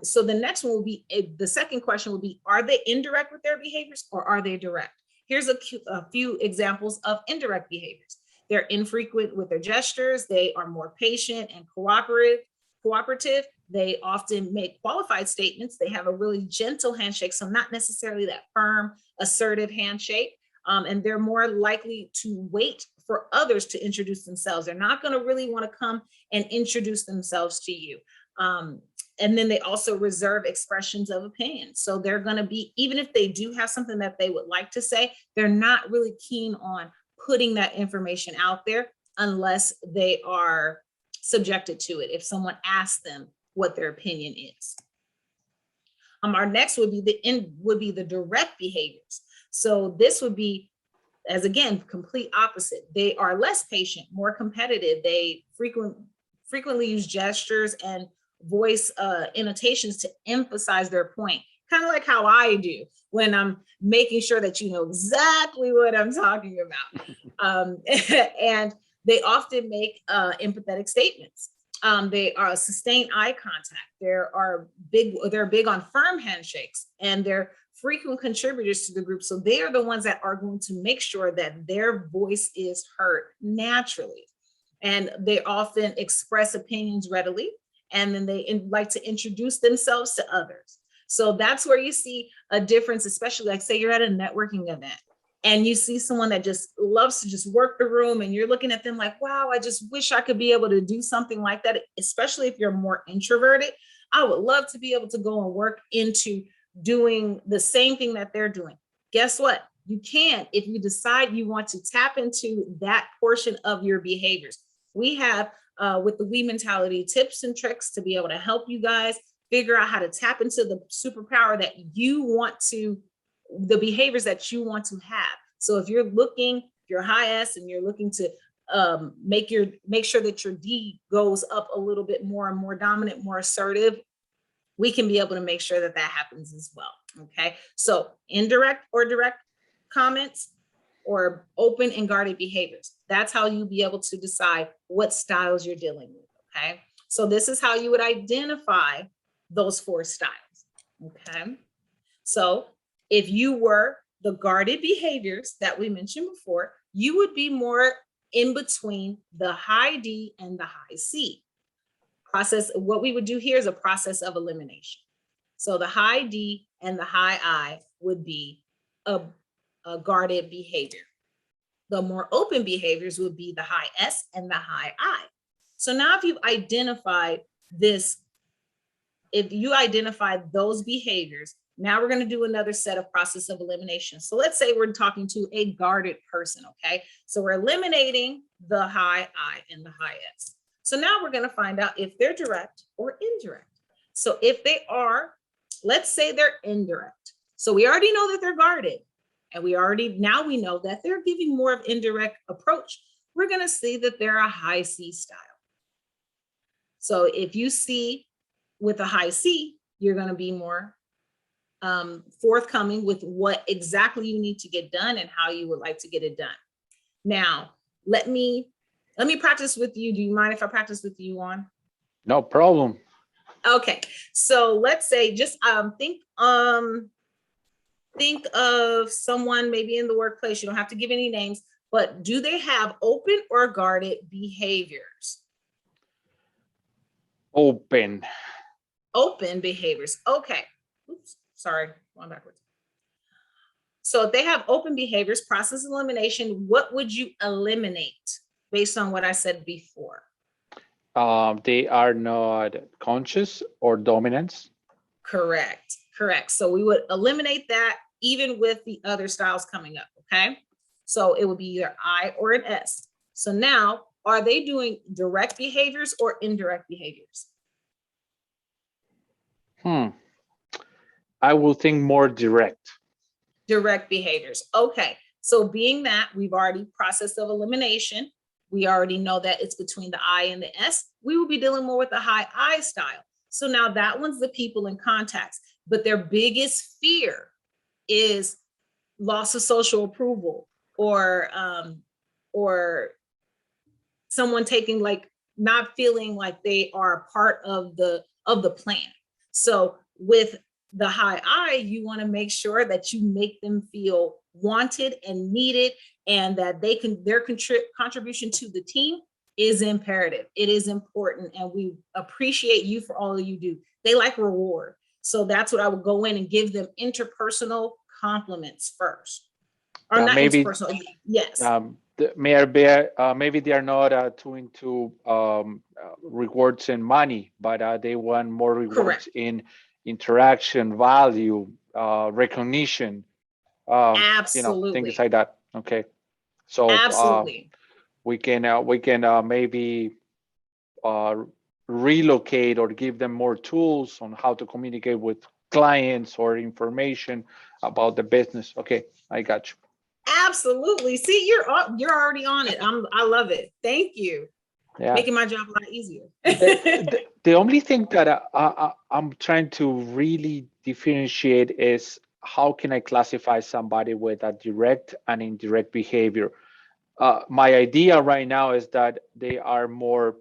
So the next one will be, the second question will be, are they indirect with their behaviors or are they direct? Here's a few examples of indirect behaviors. They're infrequent with their gestures. They are more patient and cooperative. They often make qualified statements. They have a really gentle handshake, so not necessarily that firm, assertive handshake. And they're more likely to wait for others to introduce themselves. They're not going to really want to come and introduce themselves to you. And then they also reserve expressions of opinion. So they're going to be, even if they do have something that they would like to say, they're not really keen on putting that information out there unless they are subjected to it. If someone asks them what their opinion is. Our next would be the direct behaviors. So this would be, as again, complete opposite. They are less patient, more competitive. They frequently use gestures and voice annotations to emphasize their point, kind of like how I do when I'm making sure that you know exactly what I'm talking about. And they often make empathetic statements. They are sustained eye contact. They're big on firm handshakes, and they're frequent contributors to the group. So they are the ones that are going to make sure that their voice is heard naturally. And they often express opinions readily. And then they like to introduce themselves to others. So that's where you see a difference, especially like say you're at a networking event and you see someone that just loves to just work the room and you're looking at them like, wow, I just wish I could be able to do something like that, especially if you're more introverted. I would love to be able to go and work into doing the same thing that they're doing. Guess what? You can if you decide you want to tap into that portion of your behaviors. We have with the We Mentality tips and tricks to be able to help you guys figure out how to tap into the superpower that you want to, the behaviors that you want to have. So if you're high S and you're looking to make sure that your D goes up a little bit more and more dominant, more assertive, we can be able to make sure that that happens as well. Okay. So indirect or direct comments, or open and guarded behaviors. That's how you'll be able to decide what styles you're dealing with, okay? So this is how you would identify those 4 styles, okay? So if you were the guarded behaviors that we mentioned before, you would be more in between the high D and the high C. What we would do here is a process of elimination. So the high D and the high I would be a guarded behavior. The more open behaviors would be the high S and the high I. So now if you've identified this, if you identify those behaviors, now we're going to do another set of process of elimination. So let's say we're talking to a guarded person, okay? So we're eliminating the high I and the high S. So now we're going to find out if they're direct or indirect. So if they are, let's say they're indirect. So we already know that they're guarded. And now we know that they're giving more of indirect approach. We're going to see that they're a high C style. So if you see with a high C, you're going to be more forthcoming with what exactly you need to get done and how you would like to get it done. Now, let me practice with you. Do you mind if I practice with you, Juan? No problem. Okay. So let's say just think of someone maybe in the workplace. You don't have to give any names, but do they have open or guarded behaviors? Open. Open behaviors. Okay. Oops, sorry, going backwards. So if they have open behaviors, process elimination, what would you eliminate based on what I said before? They are not conscious or dominance. Correct. So we would eliminate that even with the other styles coming up, okay? So it would be either I or an S. So now, are they doing direct behaviors or indirect behaviors? I will think more direct. Direct behaviors. Okay. So being that we've already process of elimination, we already know that it's between the I and the S, we will be dealing more with the high I style. So now that one's the people and contacts. but their biggest fear is loss of social approval, or someone taking, like, not feeling like they are a part of the plan. So with the high I, you want to make sure that you make them feel wanted and needed, and that their contribution to the team is imperative. It is important, and we appreciate you for all that you do. They like reward. So that's what I would go in and give them interpersonal compliments first. Or not maybe, interpersonal, yes. Maybe they are not too into rewards and money, but they want more rewards. Correct. In interaction, value, recognition, absolutely, things like that. Okay, so absolutely, we can maybe relocate or give them more tools on how to communicate with clients or information about the business. Okay, I got you. Absolutely. See, you're already on it. I love it. Thank you. Yeah. Making my job a lot easier. The only thing that I'm trying to really differentiate is, how can I classify somebody with a direct and indirect behavior? My idea right now is that they are more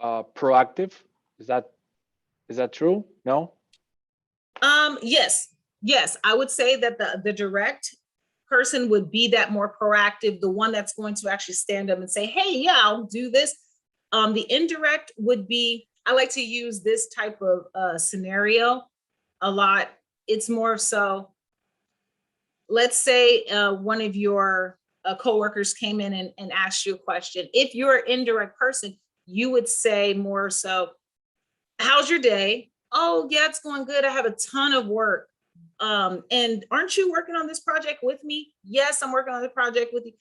proactive. Is that true? No? Yes. I would say that the direct person would be that more proactive, the one that's going to actually stand up and say, hey, yeah, I'll do this. The indirect would be, I like to use this type of scenario a lot. It's more so, let's say one of your coworkers came in and asked you a question. If you're an indirect person, you would say more so, how's your day? Oh, yeah, it's going good. I have a ton of work. And aren't you working on this project with me? Yes, I'm working on the project with you.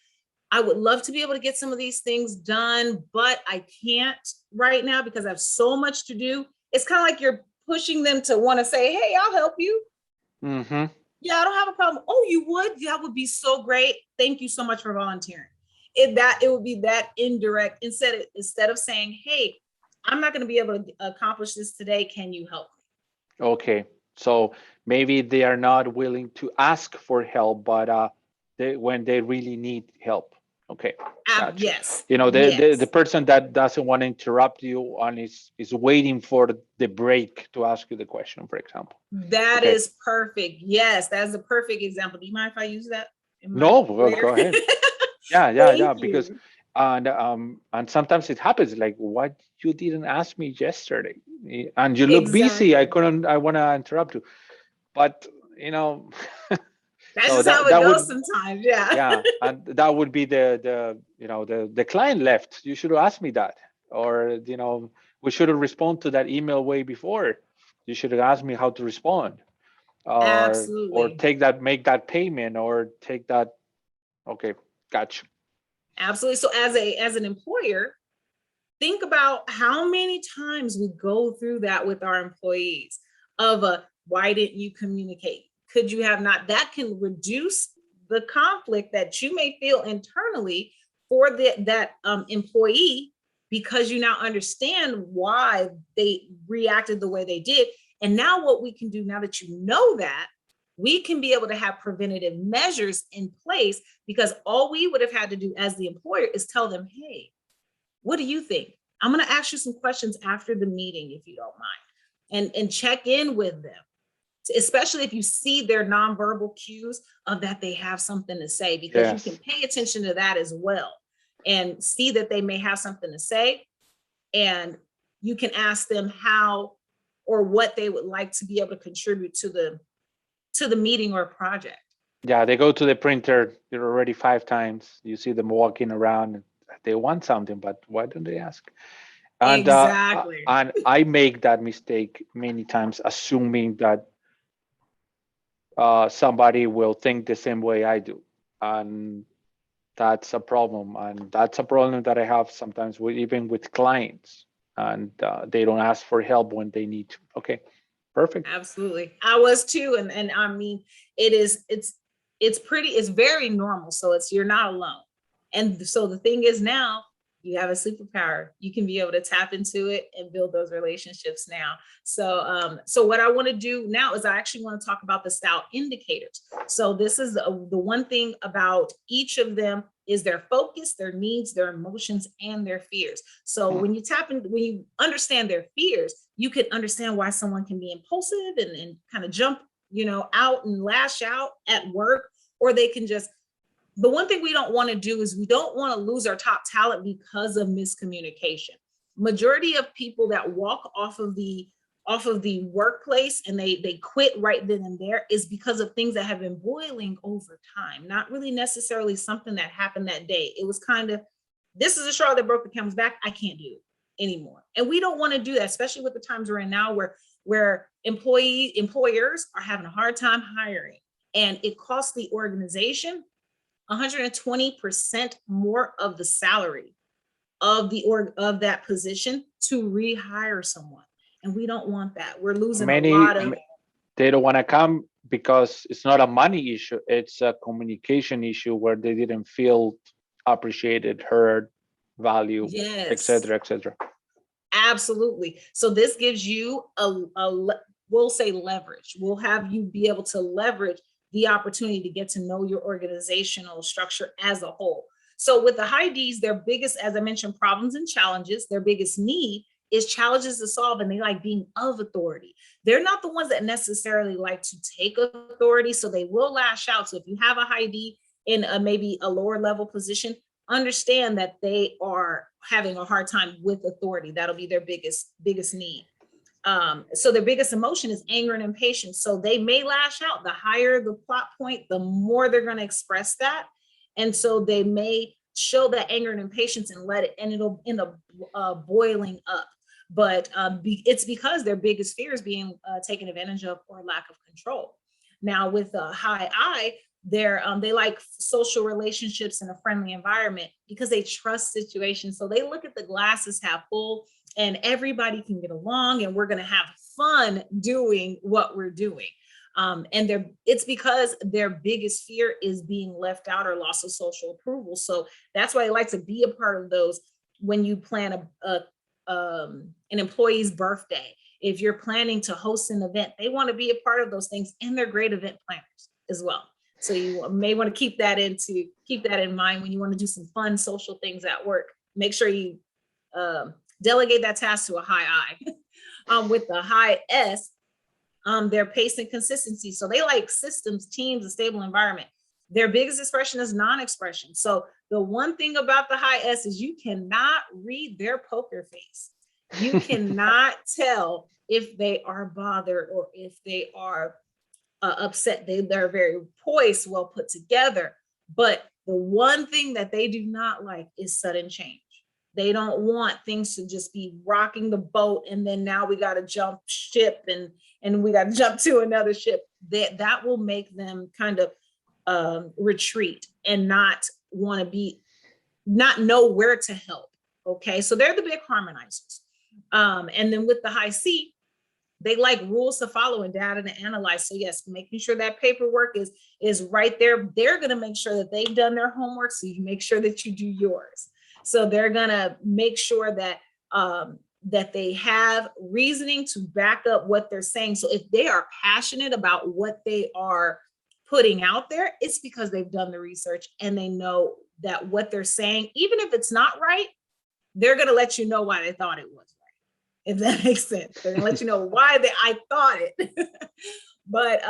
I would love to be able to get some of these things done, but I can't right now because I have so much to do. It's kind of like you're pushing them to want to say, hey, I'll help you. Mm-hmm. Yeah, I don't have a problem. Oh, you would? That would be so great. Thank you so much for volunteering. It would be that indirect, instead of saying, hey, I'm not going to be able to accomplish this today. Can you help me? Okay. So maybe they are not willing to ask for help, but when they really need help. Okay. Gotcha. Yes. The person that doesn't want to interrupt you and is waiting for the break to ask you the question, for example. That is perfect. Yes, that's a perfect example. Do you mind if I use that? No, well, go ahead. Yeah. Because and sometimes it happens, like, what, you didn't ask me yesterday, and you look busy. I want to interrupt you, but that's so just how it goes sometimes. Yeah, and that would be the client left. You should have asked me that, or we should have responded to that email way before. You should have asked me how to respond, absolutely, or make that payment, or take that. Okay, gotcha. Absolutely. So as an employer, think about how many times we go through that with our employees of why didn't you communicate? Could you have not? That can reduce the conflict that you may feel internally for that employee, because you now understand why they reacted the way they did. And now what we can do, now that you know that, we can be able to have preventative measures in place, because all we would have had to do as the employer is tell them, hey, what do you think? I'm going to ask you some questions after the meeting, if you don't mind, and check in with them, especially if you see their nonverbal cues of that they have something to say, because you can pay attention to that as well and see that they may have something to say. And you can ask them how or what they would like to be able to contribute to the meeting or project. Yeah, they go to the printer, they're already 5 times. You see them walking around. They want something, but why don't they ask? And, exactly. And I make that mistake many times, assuming that somebody will think the same way I do. And that's a problem. And that's a problem that I have sometimes even with clients. And they don't ask for help when they need to. Okay, perfect. Absolutely. I was too. And I mean, it's very normal. So you're not alone. And so the thing is now, You have a superpower. You can be able to tap into it and build those relationships now. So, so what I want to do now is I actually want to talk about the style indicators. So this is the one thing about each of them is their focus, their needs, their emotions, and their fears. So when you when you understand their fears, you can understand why someone can be impulsive and kind of jump, out and lash out at work, or they can just. The one thing we don't want to do is we don't want to lose our top talent because of miscommunication. Majority of people that walk off of the workplace and they quit right then and there is because of things that have been boiling over time, not really necessarily something that happened that day. It was kind of, this is a straw that broke the camel's back. I can't do it anymore. And we don't want to do that, especially with the times we're in now where employers are having a hard time hiring, and it costs the organization 120% more of the salary of that position to rehire someone. And we don't want that. We're losing a lot of. They don't want to come because it's not a money issue. It's a communication issue where they didn't feel appreciated, heard, valued, yes, et cetera, et cetera. Absolutely. So this gives you we'll say leverage. We'll have you be able to leverage the opportunity to get to know your organizational structure as a whole. So with the high Ds, their biggest, as I mentioned, problems and challenges, their biggest need is challenges to solve, and they like being of authority. They're not the ones that necessarily like to take authority, so they will lash out. So if you have a high D in maybe a lower level position, understand that they are having a hard time with authority. That'll be their biggest need. So their biggest emotion is anger and impatience. So they may lash out. The higher the plot point, the more they're going to express that. And so they may show that anger and impatience and it'll end up boiling up. But it's because their biggest fear is being taken advantage of or lack of control. Now with a high I, they like social relationships in a friendly environment because they trust situations. So they look at the glasses half full, and everybody can get along, and we're going to have fun doing what we're doing. And it's because their biggest fear is being left out or loss of social approval. So that's why I like to be a part of those. When you plan an employee's birthday, if you're planning to host an event, they want to be a part of those things, and they're great event planners as well. So you may want to keep that in mind when you want to do some fun social things at work. Make sure you delegate that task to a high I. With the high S, their pace and consistency. So they like systems, teams, a stable environment. Their biggest expression is non-expression. So the one thing about the high S is you cannot read their poker face. You cannot tell if they are bothered or if they are upset. They're very poised, well put together. But the one thing that they do not like is sudden change. They don't want things to just be rocking the boat, and then now we got to jump ship and we got to jump to another ship. That will make them kind of retreat and not know where to help. Okay, so they're the big harmonizers. And then with the high C, they like rules to follow and data to analyze. So yes, making sure that paperwork is right there. They're going to make sure that they've done their homework, so you make sure that you do yours. So they're going to make sure that that they have reasoning to back up what they're saying. So if they are passionate about what they are putting out there, it's because they've done the research and they know that what they're saying, even if it's not right, they're going to let you know why they thought it was right. If that makes sense. They're going to let you know why I thought it. But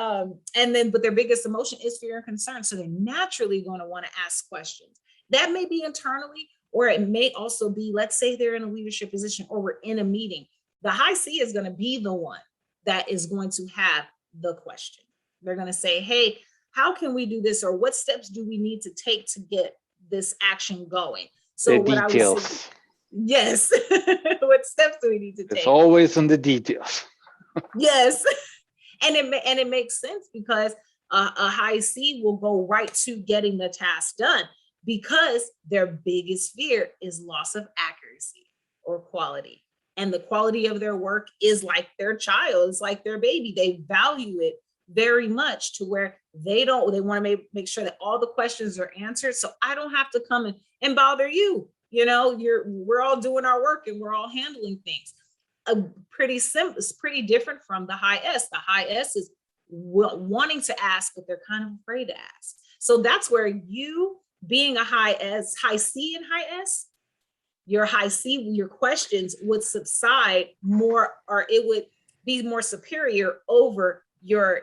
their biggest emotion is fear and concern. So they're naturally going to want to ask questions. That may be internally, or it may also be, let's say they're in a leadership position or we're in a meeting. The high C is going to be the one that is going to have the question. They're going to say, hey, how can we do this? Or what steps do we need to take to get this action going? So the details. I would say, yes. What steps do we need to take? It's always on the details. Yes. And it makes sense because a high C will go right to getting the task done, because their biggest fear is loss of accuracy or quality. And the quality of their work is like their child, it's like their baby. They value it very much to where they want to make sure that all the questions are answered. So I don't have to come and bother you. we're all doing our work and we're all handling things. Pretty simple. It's pretty different from the high S. The high S is wanting to ask, but they're kind of afraid to ask. So that's where you, being a high C and high S, your high C, your questions would subside more, or it would be more superior over your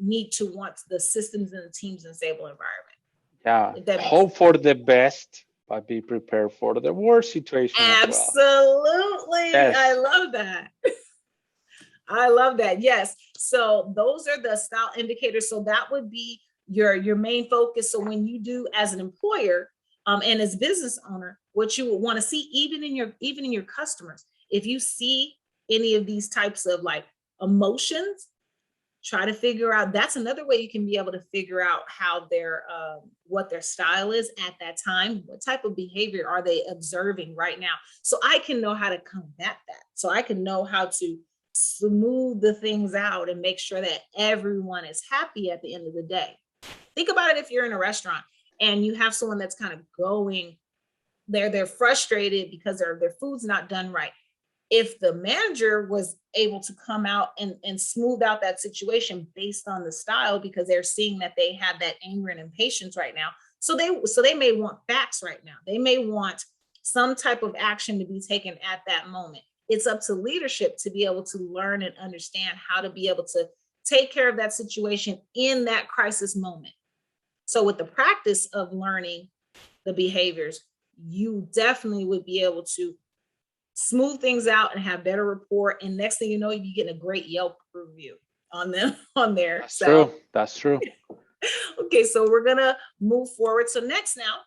need to want the systems and the teams in a stable environment. Yeah, hope for the best, but be prepared for the worst situation. Absolutely. Yes. I love that. I love that. Yes. So those are the style indicators. So that would be your main focus. So when you do as an employer and as business owner, what you would want to see, even in your customers, if you see any of these types of like emotions, try to figure out, that's another way you can be able to figure out how what their style is at that time. What type of behavior are they observing right now? So I can know how to combat that. So I can know how to smooth the things out and make sure that everyone is happy at the end of the day. Think about it if you're in a restaurant and you have someone that's kind of going, they're frustrated because their food's not done right. If the manager was able to come out and smooth out that situation based on the style, because they're seeing that they have that anger and impatience right now. So they may want facts right now. They may want some type of action to be taken at that moment. It's up to leadership to be able to learn and understand how to be able to take care of that situation in that crisis moment. So with the practice of learning the behaviors, you definitely would be able to smooth things out and have better rapport. And next thing you know, you're getting a great Yelp review on there. That's true. That's true. Okay, so we're gonna move forward. So next now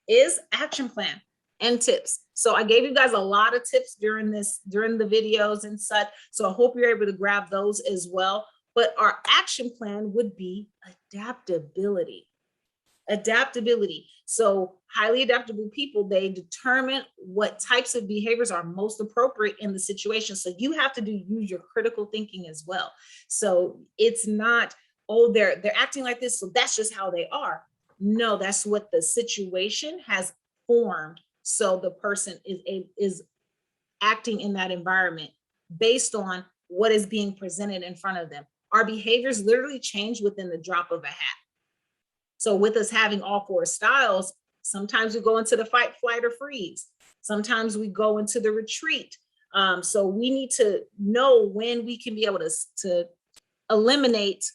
is action plan and tips. So I gave you guys a lot of tips during the videos and such. So I hope you're able to grab those as well. But our action plan would be adaptability. So highly adaptable people, they determine what types of behaviors are most appropriate in the situation. So you have to use your critical thinking as well. So it's not, oh, they're acting like this, so that's just how they are. No, that's what the situation has formed. So the person is acting in that environment based on what is being presented in front of them. Our behaviors literally change within the drop of a hat. So with us having all four styles, sometimes we go into the fight, flight, or freeze. Sometimes we go into the retreat. So we need to know when we can be able to eliminate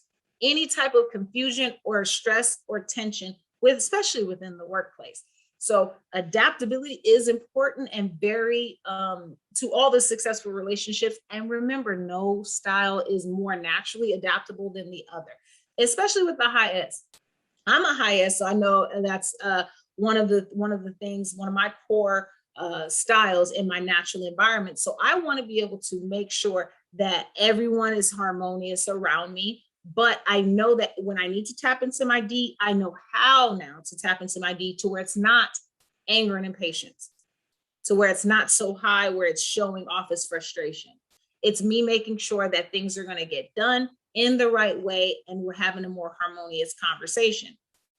any type of confusion or stress or tension, especially within the workplace. So adaptability is important and very to all the successful relationships. And remember, no style is more naturally adaptable than the other, especially with the high S. I'm a high S, so I know that's one of the things, one of my core styles in my natural environment. So I want to be able to make sure that everyone is harmonious around me. But I know that when I need to tap into my D, I know how now to tap into my D to where it's not anger and impatience, to where it's not so high where it's showing off as frustration. It's me making sure that things are going to get done in the right way and we're having a more harmonious conversation.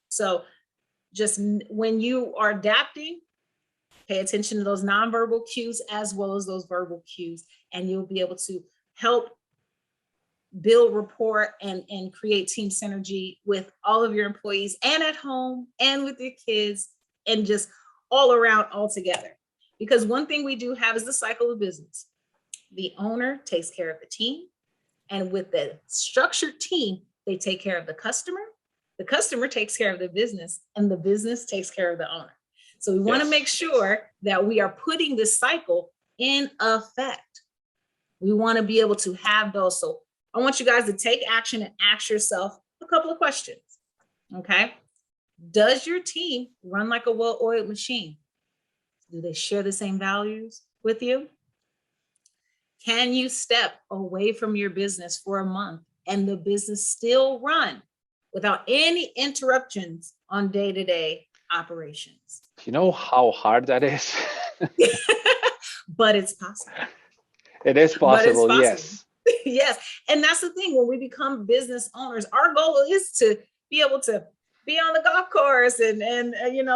So just when you are adapting, pay attention to those nonverbal cues as well as those verbal cues, and you'll be able to help build rapport and create team synergy with all of your employees and at home and with your kids and just all around all together. Because one thing we do have is the cycle of business. The owner takes care of the team, and with the structured team, they take care of the customer takes care of the business, and the business takes care of the owner. So we want to make sure that we are putting this cycle in effect. We want to be able to have those. So I want you guys to take action and ask yourself a couple of questions. Okay. Does your team run like a well-oiled machine? Do they share the same values with you? Can you step away from your business for a month and the business still run without any interruptions on day-to-day operations? You know how hard that is? But it's possible. It is possible, yes. Yes. And that's the thing, when we become business owners, our goal is to be able to be on the golf course and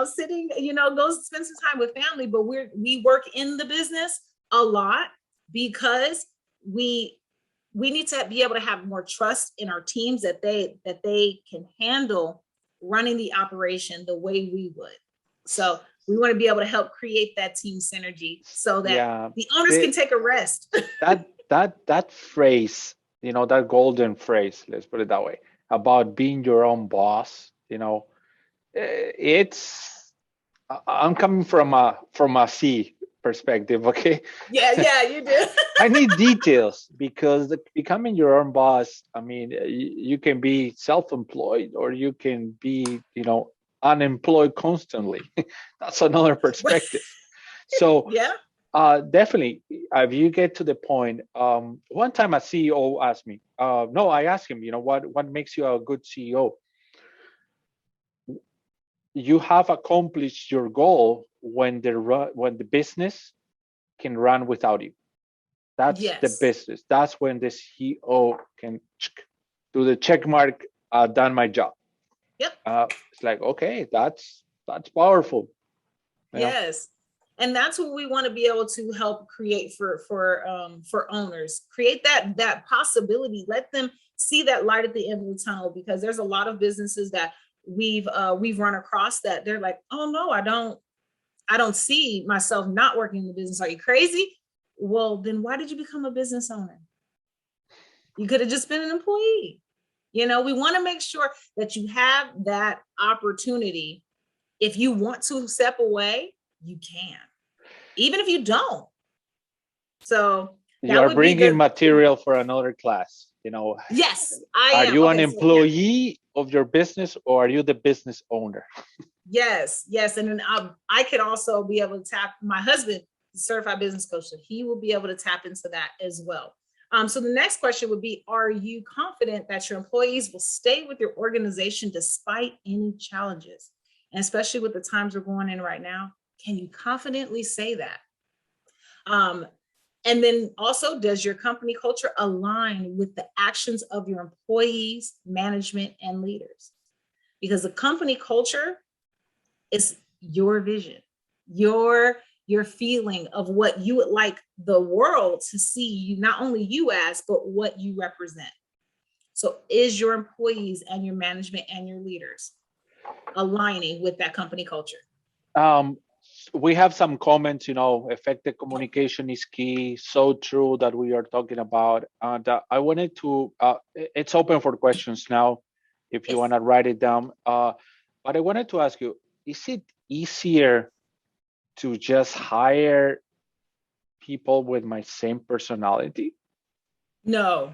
sitting, go spend some time with family. But we work in the business a lot because we need to be able to have more trust in our teams that they can handle running the operation the way we would. So we want to be able to help create that team synergy so that the owners can take a rest. that phrase, that golden phrase, let's put it that way, about being your own boss, I'm coming from a C perspective, okay? Yeah, you do. I need details because becoming your own boss, I mean, you can be self-employed or you can be, unemployed constantly. That's another perspective. So yeah, definitely, if you get to the point, one time a CEO asked me, no, I asked him, what makes you a good CEO? You have accomplished your goal when the business can run without you. That's the business. That's when the CEO can do the check mark, done my job. Yep. It's like, okay, that's powerful. Yes. And that's what we want to be able to help create for owners. Create that possibility. Let them see that light at the end of the tunnel, because there's a lot of businesses that we've run across that they're like, oh no, I don't see myself not working in the business. Are you crazy? Well, then why did you become a business owner? You could have just been an employee. We want to make sure that you have that opportunity. If you want to step away, you can, even if you don't. So you are bringing material for another class. Yes, I am. Are you an employee of your business, or are you the business owner? Yes. And then I could also be able to tap my husband, the certified business coach, so he will be able to tap into that as well. So the next question would be, are you confident that your employees will stay with your organization despite any challenges? And especially with the times we're going in right now, can you confidently say that? And then also, does your company culture align with the actions of your employees, management, and leaders? Because the company culture is your vision, your feeling of what you would like the world to see you, not only you as, but what you represent. So is your employees and your management and your leaders aligning with that company culture? We have some comments, effective communication is key. So true that we are talking about. And I wanted to, it's open for questions now, if you want to write it down. But I wanted to ask you, is it easier to just hire people with my same personality? No.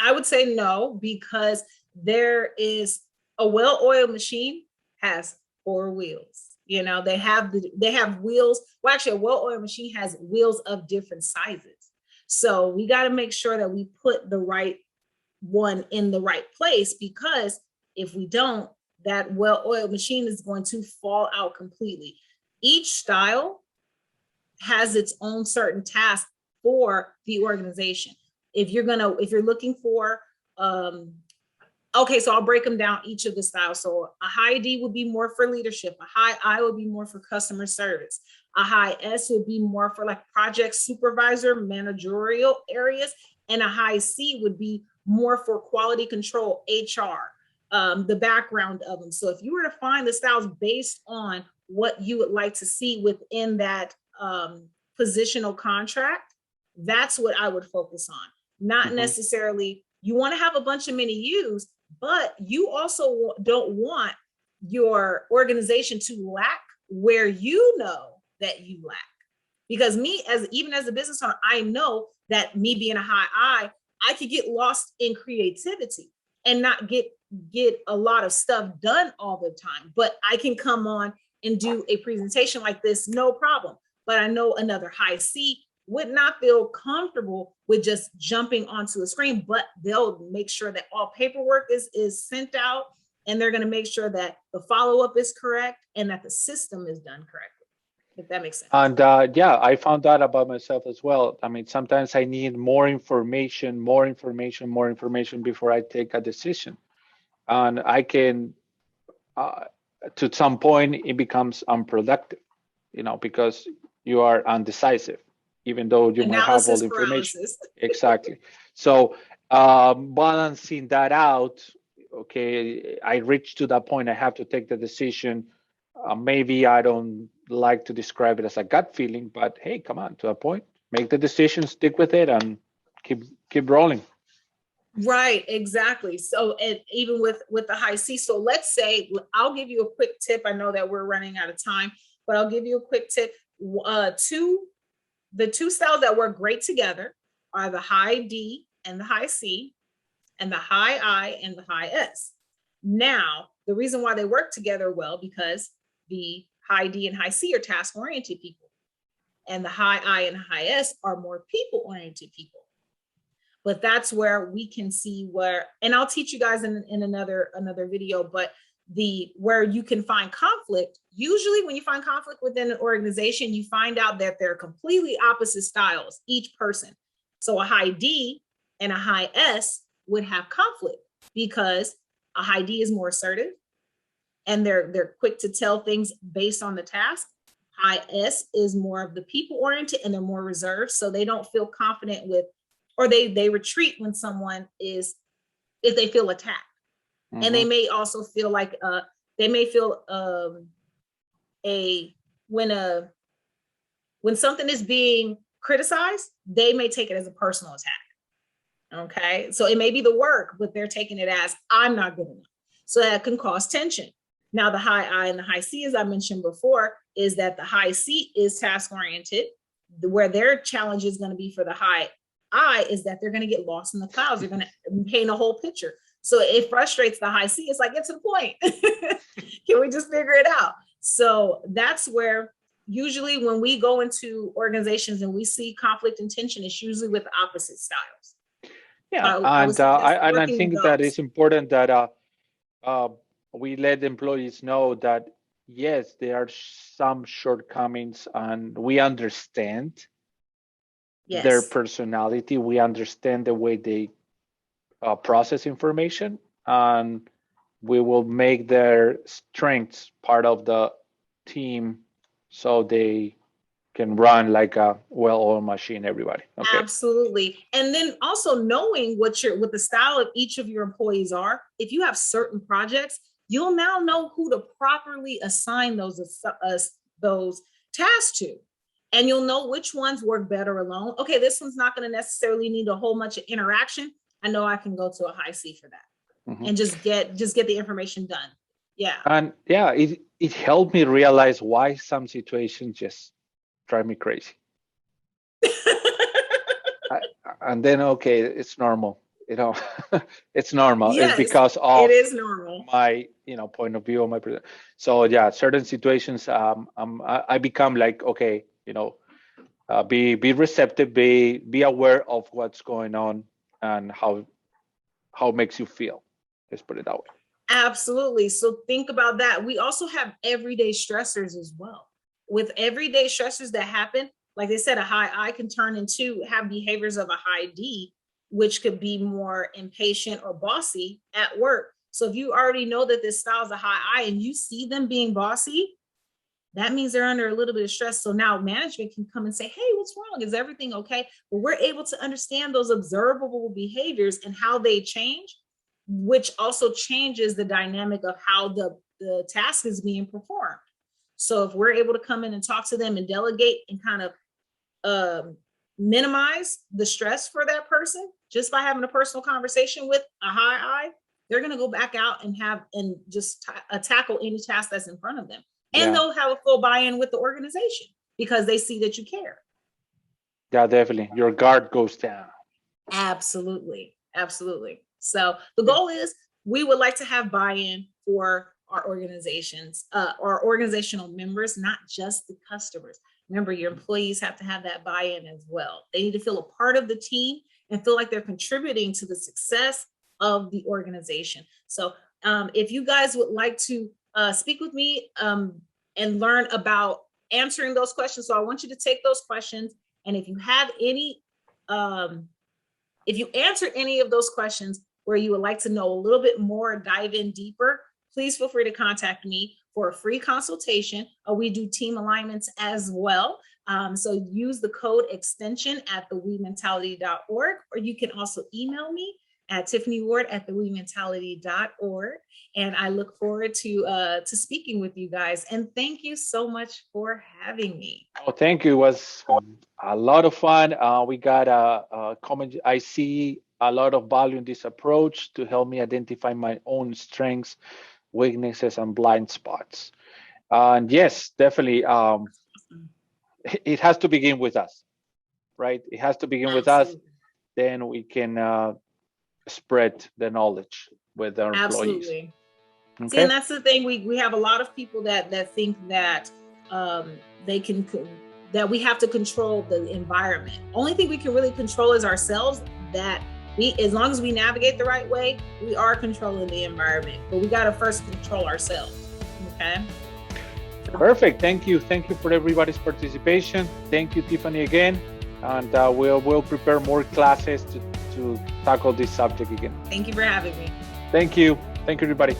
I would say no, because there is a well-oiled machine has 4 wheels. They have wheels. Well, actually, a well-oiled machine has wheels of different sizes. So we got to make sure that we put the right one in the right place, because if we don't, that well-oiled machine is going to fall out completely. Each style has its own certain task for the organization. If you're looking for, okay, so I'll break them down, each of the styles. So a high D would be more for leadership. A high I would be more for customer service. A high S would be more for like project supervisor, managerial areas. And a high C would be more for quality control, HR, the background of them. So if you were to find the styles based on what you would like to see within that positional contract, that's what I would focus on. Not necessarily, you want to have a bunch of many U's, but you also don't want your organization to lack where you know that you lack. Because even as a business owner, I know that me being a high I could get lost in creativity and not get a lot of stuff done all the time. But I can come on and do a presentation like this, no problem. But I know another high C would not feel comfortable with just jumping onto a screen, but they'll make sure that all paperwork is sent out, and they're going to make sure that the follow-up is correct and that the system is done correctly, if that makes sense. And I found that about myself as well. I mean, sometimes I need more information before I take a decision. and I can, to some point, it becomes unproductive, because you are undecisive, even though you might have all Analysis the information. paralysis. Exactly. So balancing that out, okay, I reached to that point. I have to take the decision. Maybe I don't like to describe it as a gut feeling, but hey, come on, to a point, make the decision, stick with it, and keep rolling. Right, exactly. So, and even with the high C, so let's say, I'll give you a quick tip. I know that we're running out of time, but I'll give you a quick tip. The two styles that work great together are the high D and the high C, and the high I and the high S. Now, the reason why they work together well, because the high D and high C are task-oriented people, and the high I and high S are more people-oriented people. But that's where we can see where, and I'll teach you guys in another video, but where you can find conflict. Usually when you find conflict within an organization, you find out that they're completely opposite styles, each person. So a high D and a high S would have conflict, because a high D is more assertive and they're quick to tell things based on the task. High S is more of the people oriented and they're more reserved, so they don't feel confident with, or they retreat when someone is, if they feel attacked. Mm-hmm. And they may also feel like they may feel when something is being criticized, they may take it as a personal attack. Okay, so it may be the work, but they're taking it as, I'm not good enough. So that can cause tension. Now, the high I and the high C, as I mentioned before, is that the high C is task oriented, where their challenge is going to be for the high I is that they're going to get lost in the clouds. They're going to paint a whole picture. So it frustrates the high C. It's like, get to the point. Can we just figure it out? So that's where usually when we go into organizations and we see conflict and tension, it's usually with opposite styles. Yeah, I think that it's important that we let employees know that, yes, there are some shortcomings and we understand their personality. We understand the way they process information, and we will make their strengths part of the team so they can run like a well-oiled machine, everybody. Okay. Absolutely. And then also knowing what the style of each of your employees are. If you have certain projects, you'll now know who to properly assign those tasks to. And you'll know which ones work better alone. Okay, this one's not going to necessarily need a whole bunch of interaction. I know I can go to a high C for that. Mm-hmm. And just get the information done. Yeah. And yeah, it helped me realize why some situations just drive me crazy. And then, okay, it's normal. It's normal. Yes, it's because of it is normal. My point of view, so yeah, certain situations I become like, okay, be receptive, be aware of what's going on and how it makes you feel. Let's put it that way. Absolutely. So think about that. We also have everyday stressors as well. With everyday stressors that happen, like they said, a high I can turn into have behaviors of a high D, which could be more impatient or bossy at work. So if you already know that this style is a high I and you see them being bossy, that means they're under a little bit of stress. So now management can come and say, hey, what's wrong? Is everything okay? But we're able to understand those observable behaviors and how they change, which also changes the dynamic of how the task is being performed. So if we're able to come in and talk to them and delegate and kind of minimize the stress for that person, just by having a personal conversation with a high I, they're going to go back out and just tackle any task that's in front of them. And they'll have a full buy-in with the organization because they see that you care. Yeah, definitely. Your guard goes down. Absolutely. Absolutely. So the goal is we would like to have buy-in for our organizations, our organizational members, not just the customers. Remember, your employees have to have that buy-in as well. They need to feel a part of the team and feel like they're contributing to the success of the organization. So if you guys would like to speak with me and learn about answering those questions. So I want you to take those questions. And if you have any, if you answer any of those questions, where you would like to know a little bit more, dive in deeper, please feel free to contact me for a free consultation. We do team alignments as well. So use the code extension at thewementality.org, or you can also email me at Tiffany Ward at thewementality.org. And I look forward to speaking with you guys. And thank you so much for having me. Oh, thank you. It was a lot of fun. We got a comment. I see a lot of value in this approach to help me identify my own strengths, weaknesses, and blind spots. And yes, definitely. It has to begin with us, right? It has to begin with us. Then we can spread the knowledge with our employees. Absolutely. Okay. See, and that's the thing. We have a lot of people that think that that we have to control the environment. Only thing we can really control is ourselves. That as long as we navigate the right way, we are controlling the environment. But we got to first control ourselves. Okay. Perfect. Thank you. Thank you for everybody's participation. Thank you, Tiffany, again. And we'll prepare more classes to tackle this subject again. Thank you for having me. Thank you. Thank you, everybody.